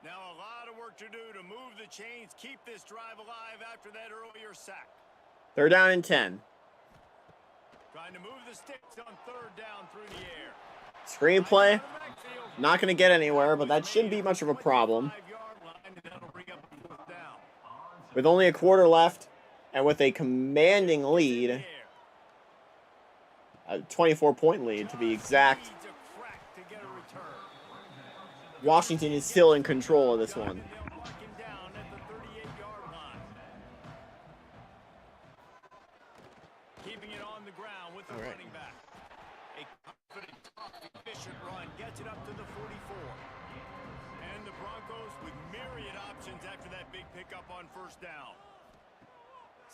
Now a lot of work to do to move the chains, keep this drive alive after that earlier sack. 3rd down and 10. Trying to move the sticks on 3rd down through the air. Screenplay. Not going to get anywhere, but that shouldn't be much of a problem. With only a quarter left, and with a commanding lead, a 24-point lead to be exact, Washington is still in control of this one. Keeping it on the ground with the running back. A confident, efficient run gets it up to the 44. And the Broncos with myriad options after that big pickup on 1st down.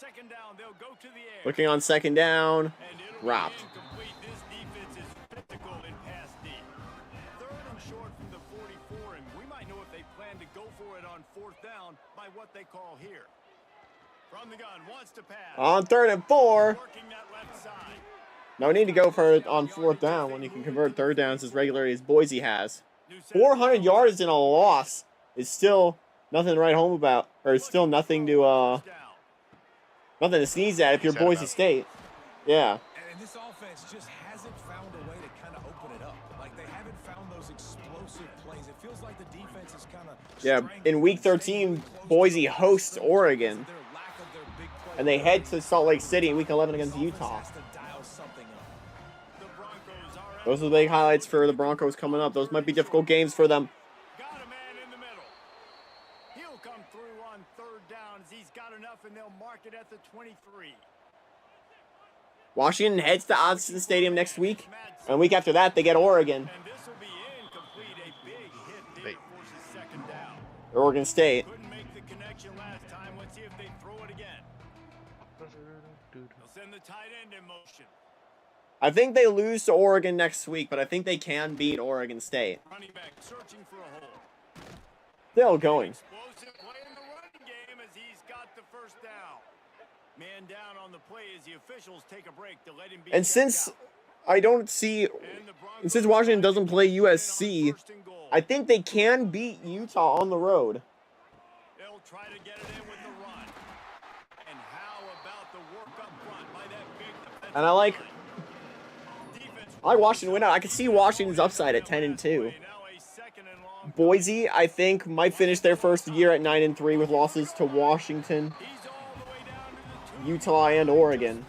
2nd down, they'll go to the air. Looking on 2nd down, dropped. This defense is physical in pass deep. 3rd and short from the 44, and we might know if they plan to go for it on 4th down by what they call here. From the gun, wants to pass. On 3rd and 4. Working that left side. No need to go for it on 4th down when you can convert 3rd downs as regularly as Boise has. 400 yards in a loss is still nothing to write home about, or it's still nothing to sneeze at if you're Boise State. Yeah. And this offense just hasn't found a way to kind of open it up. Like, they haven't found those explosive plays. It feels like the defense is kind of... Yeah, in Week 13, Boise hosts Oregon. And they head to Salt Lake City in Week 11 against Utah. Those are the big highlights for the Broncos coming up. Those might be difficult games for them. Got a man in the middle. He'll come through on 3rd down as he's got enough, and they'll mark it at the 23. Washington heads to Autzen Stadium next week. And a week after that, they get Oregon. And this will be incomplete. A big hit there forces 2nd down. Oregon State. Couldn't make the connection last time. Let's see if they throw it again. They'll send the tight end in motion. I think they lose to Oregon next week, but I think they can beat Oregon State. Running back searching for a hole. Still going. Explosive play in the running game as he's got the 1st down. Man down on the play as the officials take a break to let him be. And since I don't see, and since Washington doesn't play USC, I think they can beat Utah on the road. They'll try to get it in with the run. And how about the work up front by that big defensive And I like line? Washington win out. I can see Washington's upside at 10-2. Boise, I think, might finish their first year at 9-3 with losses to Washington, Utah, and Oregon.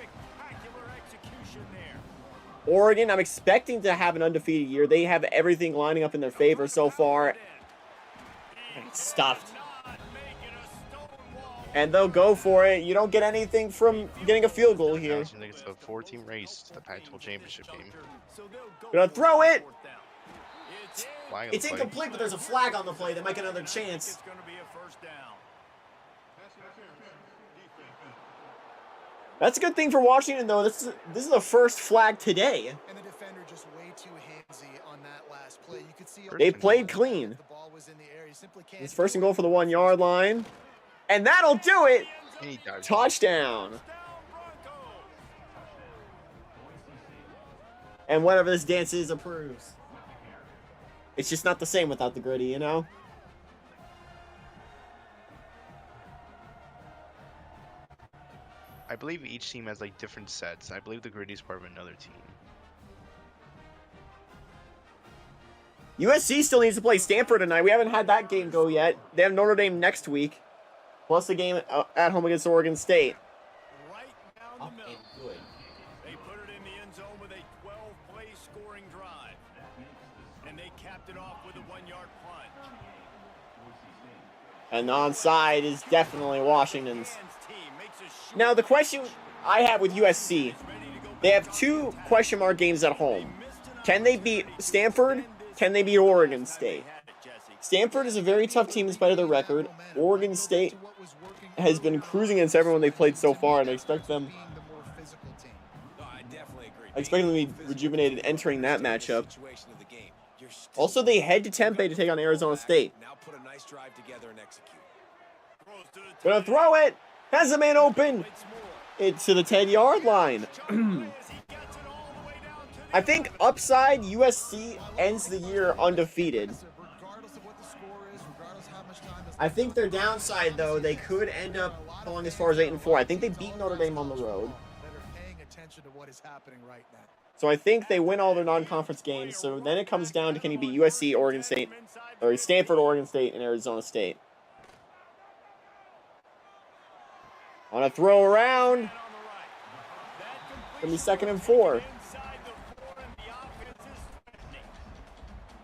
Oregon, I'm expecting to have an undefeated year. They have everything lining up in their favor so far. Stuffed. And they'll go for it. You don't get anything from getting a field goal here. I think it's a 4-team race to the Pac 12 championship game. Gonna throw it. Flag on It's the play. incomplete, but there's a flag on the play. They might get another chance. It's going to be a 1st down. That's a good thing for Washington, though. This is the first flag today. And the defender just way too handsy on that last play. You could see They played clean. the ball was in the air. You simply can't It's 1st and goal for the 1-yard line. And that'll do it. He died. Touchdown. And whatever this dance is approves. It's just not the same without the gritty, you know? I believe each team has like different sets. I believe the gritty is part of another team. USC still needs to play Stanford tonight. We haven't had that game go yet. They have Notre Dame next week. Plus the game at home against Oregon State. Right down the middle. They put it in the end zone with a 12-play scoring drive. And they capped it off with a 1-yard plunge. And the onside is definitely Washington's. Now, the question I have with USC, they have 2 question mark games at home. Can they beat Stanford? Can they beat Oregon State? Stanford is a very tough team in spite of their record. Oregon State has been cruising against everyone they've played so far, and I expect them to be rejuvenated entering that matchup. Also, they head to Tempe to take on Arizona State. Now put a nice drive together and execute. Gonna throw it! Has a man open! It's to the 10-yard line. I think upside USC ends the year undefeated. regardless of what the score is, regardless of I think their downside, though, they could end up falling as far as 8-4. I think they beat Notre Dame on the road. That are paying attention to what is happening right now. So I think they win all their non-conference games. So then it comes down to, can you beat USC, Oregon State, or Stanford, Oregon State, and Arizona State. On a throw around. Gonna be 2nd and 4.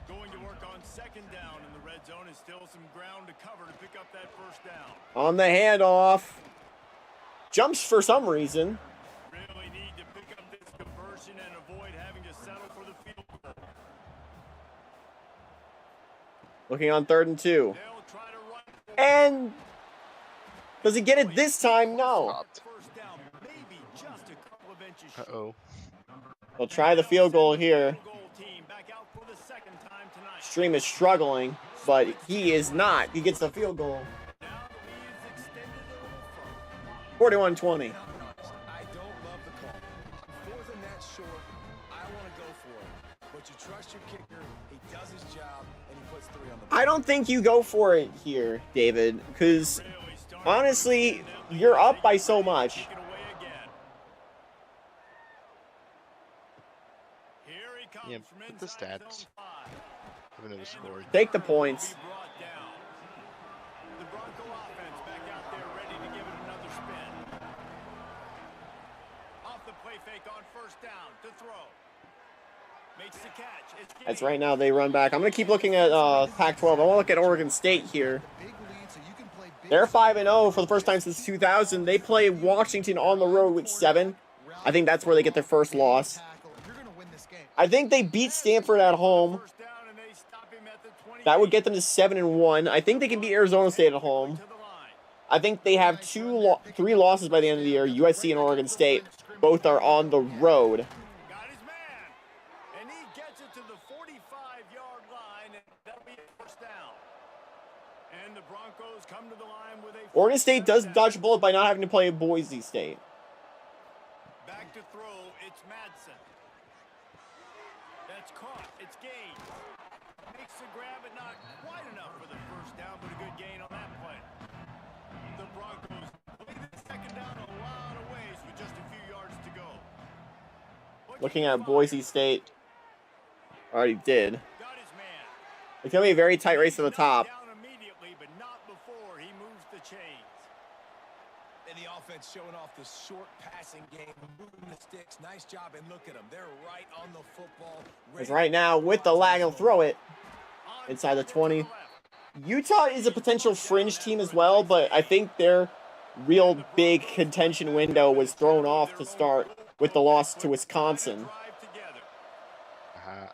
Going to work on 2nd down in the red zone, is still some ground to cover to pick up that 1st down. On the handoff. Jumps for some reason. Really need to pick up this conversion and avoid having to settle for the field goal. Looking on 3rd and 2. They'll try to run for And does he get it this time? No. Stopped. 1st down, maybe just a couple of inches short. Uh-oh. They'll try the field goal here. Field goal team back out for the 2nd time tonight. Stream is struggling, but he is not. He gets the field goal. Now the lead is extended a little further. 41-20. I don't love the call. 4th and that short, I want to go for it. But you trust your kicker, he does his job, and he puts 3 on the board. I don't think you go for it here, David, because Really starting honestly, you're up by so much. Take it away again. Here he comes Yeah, from put the inside stats. zone 5. Even though they scored. Take the points. Be brought down. The Bronco offense back out there ready to give it another spin. Off the play fake on 1st down to throw. Makes the catch. It's That's Gay. right now they run back. I'm going to keep looking at Pac 12. I want to look at Oregon State here. Big lead, so you can play big. They're 5-0 for the first time since 2000. They play Washington on the road week 7. I think that's where they get their first loss. Tackle. You're going to win this game. I think they beat Stanford at home. 1st down and they stop him at the 28. That would get them to 7-1. I think they can beat Arizona State at home. To the line. I think they have 3 losses by the end of the year. USC and Oregon State both are on the road. Got his man. And he gets it to the 45-yard line, and that'll be a 1st down. And the Broncos come to the line with a Oregon State does dodge a bullet by not having to play Boise State. back to throw. It's Madsen. That's caught. It's Gaines. Makes the grab, but not quite enough for the 1st down, but a good gain on that play. The Broncos play the 2nd down a lot of ways with just a few yards to go. Looking at Boise State. Already did. Got his man. It's going to be a very tight race to the top. Down immediately, but not before he moves the chains. And the offense showing off the short passing game, moving the sticks. Nice job, and look at them. They're right on the football. Because right now, with the lag, he'll throw it inside the 20. Utah is a potential fringe team as well, but I think their real big contention window was thrown off to start with the loss to Wisconsin. Drive together. Uh-huh.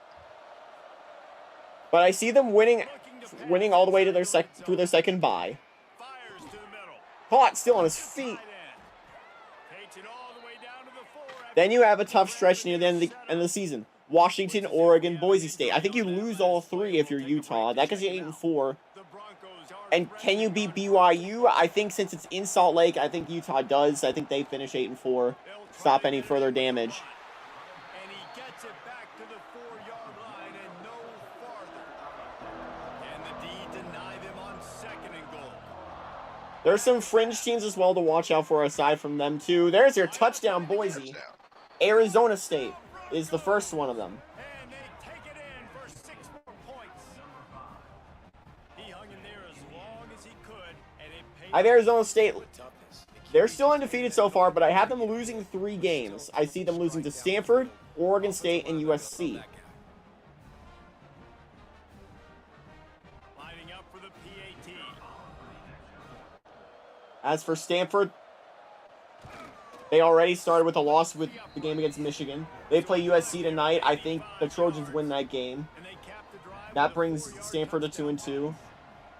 But I see them winning all the way to their through their 2nd bye. Fires to the middle. Caught still on his feet. Tight end. Takes it all the way down to the 4. Then you have a tough stretch near the end of the season. Washington, Oregon, Boise State. I think you lose all 3 if you're Utah. That gets you 8-4. The Broncos are And can you beat BYU? I think since it's in Salt Lake, I think Utah does. I think they finish 8-4. Stop any further damage. And he gets it back to the 4-yard line and no farther. And the D deny them on 2nd and goal. There's some fringe teams as well to watch out for aside from them too. There's your touchdown, Boise. Touchdown. Arizona State is the first one of them. And they take it in for 6 more points. He hung in there as long as he could, and it paid. I have Arizona State. Toughness. They're still undefeated so far, but I have them losing 3 games. I see them losing to Stanford, Oregon State, and USC. Lining up for the PAT. As for Stanford, they already started with a loss with the game against Michigan. They play USC tonight. I think the Trojans win that game. And they cap the drive. That with a brings 4-yard Stanford to touchdown. 2-2.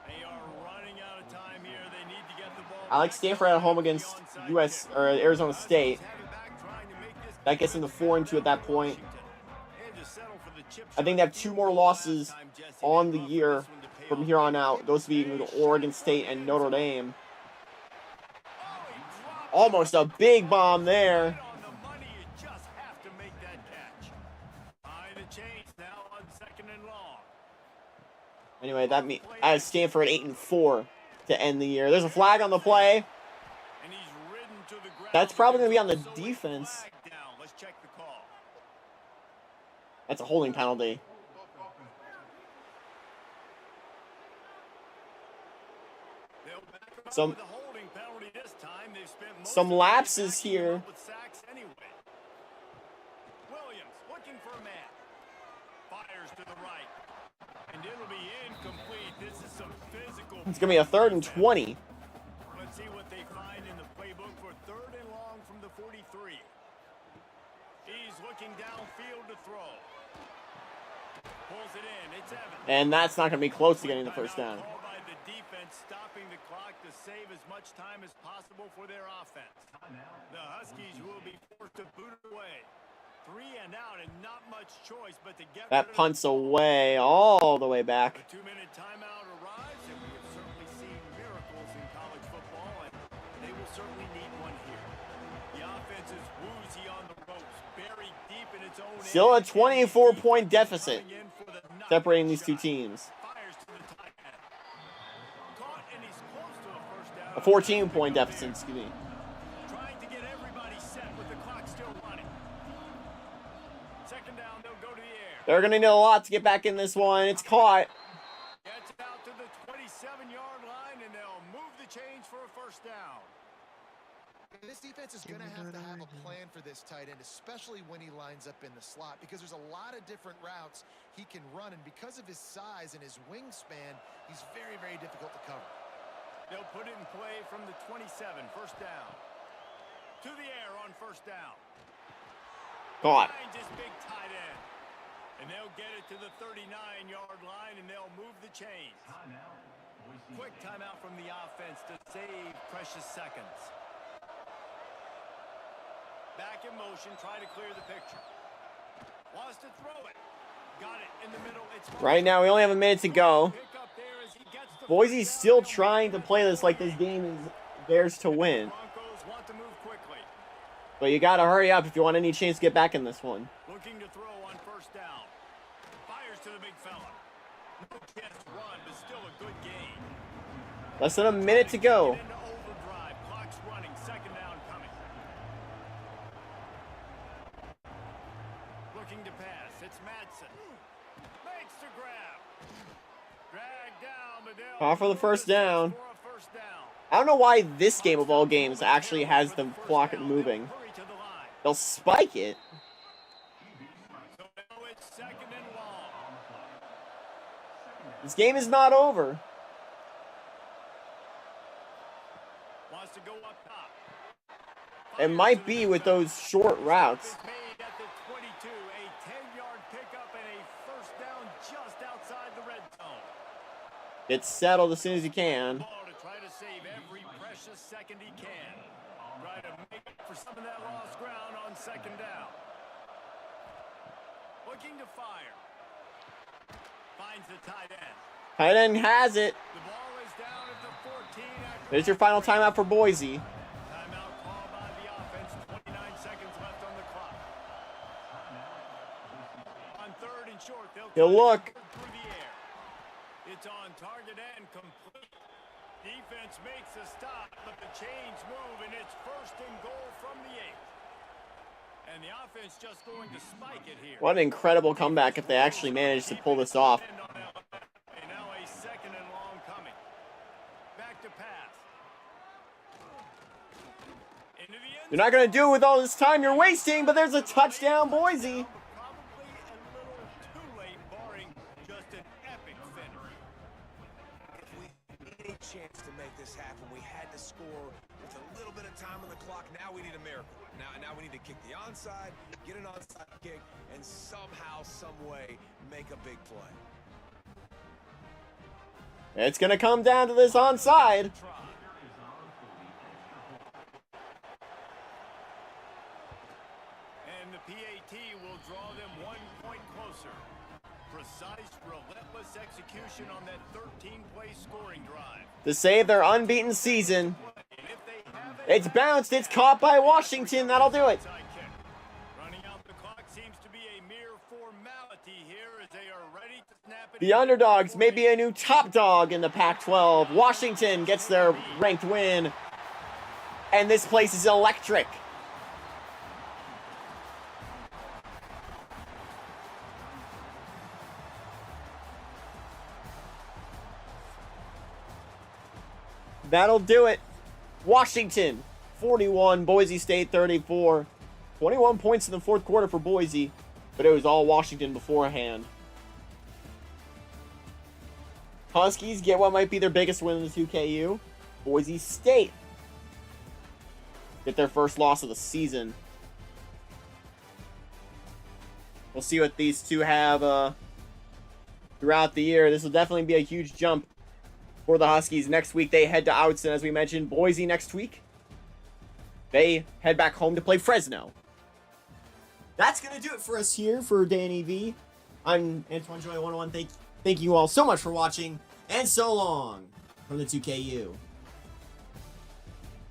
They are running out of time here. They need to get the ball. I like Stanford at home against Arizona State. That gets them to 4-2 at that point. I think they have 2 more losses on the year from here on out. Those being Oregon State and Notre Dame. Almost a big bomb there. On the money, you just have to make that catch. Behind the chains now on 2nd and long. Anyway, that has Stanford at 8-4. to end the year. There's a flag on the play. And he's ridden to the ground. That's probably going to be on the So it's defense. flag down. Let's check the call. That's a holding penalty. They'll back him up Some- with a holding penalty this time. They've spent most some of the lapses game backing him here. up with sacks anyway. Williams looking for a man. Fires to the right. And it'll be incomplete. This is some physical. It's going to be a 3rd and 20. Let's see what they find in the playbook for 3rd and long from the 43. He's looking downfield to throw. Pulls it in. It's Evans. And that's not going to be close to getting the first down. Called by the defense, stopping the clock to save as much time as possible for their offense. The Huskies will be forced to boot it away. 3 and out, and not much choice but to get rid That of punts away all the way back. a 2-minute timeout arrives, and we have certainly seen miracles in college football, and they will certainly need one here. The offense is woozy on the ropes, buried deep in its own Still a end. 24-point deficit Coming in for the knockout separating these two shot. teams. Fires to the tight end. Caught, and he's close to a first down. A 14-point deficit, excuse me. Trying to get everybody set with the clock still running. Second down, they'll go to the air. They're going to need a lot to get back in this one. It's caught. Gets it out to the 27-yard line, and they'll move the chains for a first down. This defense is going to have a plan for this tight end, especially when he lines up in the slot, because there's a lot of different routes he can run, and because of his size and his wingspan, he's very, very difficult to cover. They'll put it in play from the 27, first down. To the air on first down. Caught. Finds his big tight end. And they'll get it to the 39-yard line, and they'll move the chains. Quick timeout from the offense to save precious seconds. Back in motion, try to clear the picture. Wants to throw it. Got it in the middle. It's Right now, we only have a minute to go. Pick up there as he gets the Boise's first still down. trying to play this like this game is theirs to win. Broncos want to move quickly. But you got to hurry up if you want any chance to get back in this one. Looking to throw on first down. Fires to the big fella. No chance to run, but still a good gain. Less than a minute to go. Into overdrive. Clock's running. Second down coming. Looking to pass. It's Madsen. Makes the grab. Drag down, but they'll Off for the first down. for a first down. I don't know why this game of all games actually has the clock moving. Hurry to the line. They'll spike it. So now it's second and long. This game is not over. Wants to go up top. It might be with those short routes. Made at the 22, a 10-yard pickup and a first down just outside the red zone. Get settled as soon as you can. Ball to try to save every precious second he can. Try to make up for some of that lost ground on second down. Looking to fire. Finds the tight end. Tight end has it. The ball is down at the 14 after There's your final timeout for Boise. timeout called by the offense. 29 seconds left on the clock. On third and short, they'll He'll look. through the air. It's on target and complete. Defense makes a stop, but the chains move, and it's first and goal from the 8. And the offense just going to spike it here. What an incredible comeback if they actually manage to pull this off. And now a second and long coming. Back to pass. Into the end You're not going to do it with all this time you're wasting, but there's a touchdown, Boise. Probably a little too late, barring just an epic finish. If we need a chance to make this happen, we had to score with a little bit of time on the clock. Now we need a miracle. Now we need to kick the onside, get an onside kick, and somehow, some way, make a big play. It's going to come down to this onside. And the PAT will draw them 1 point closer. Precise, relentless execution on that 13-play scoring drive. To save their unbeaten season. And if they have it, It's bounced. It's caught by Washington. That'll do it. onside kick. Running out the clock seems to be a mere formality here as they are ready to snap it The underdogs may be a new top dog in the Pac 12. Washington gets their ranked win. And this place is electric. That'll do it. Washington, 41. Boise State, 34. 21 points in the fourth quarter for Boise. But it was all Washington beforehand. Huskies get what might be their biggest win in the 2KU. Boise State get their first loss of the season. We'll see what these two have throughout the year. This will definitely be a huge jump for the Huskies. Next week, they head to Outson, as we mentioned. Boise next week. They head back home to play Fresno. That's going to do it for us here for Danny V. I'm Antoine Joy 101. Thank you all so much for watching, and so long from the 2KU.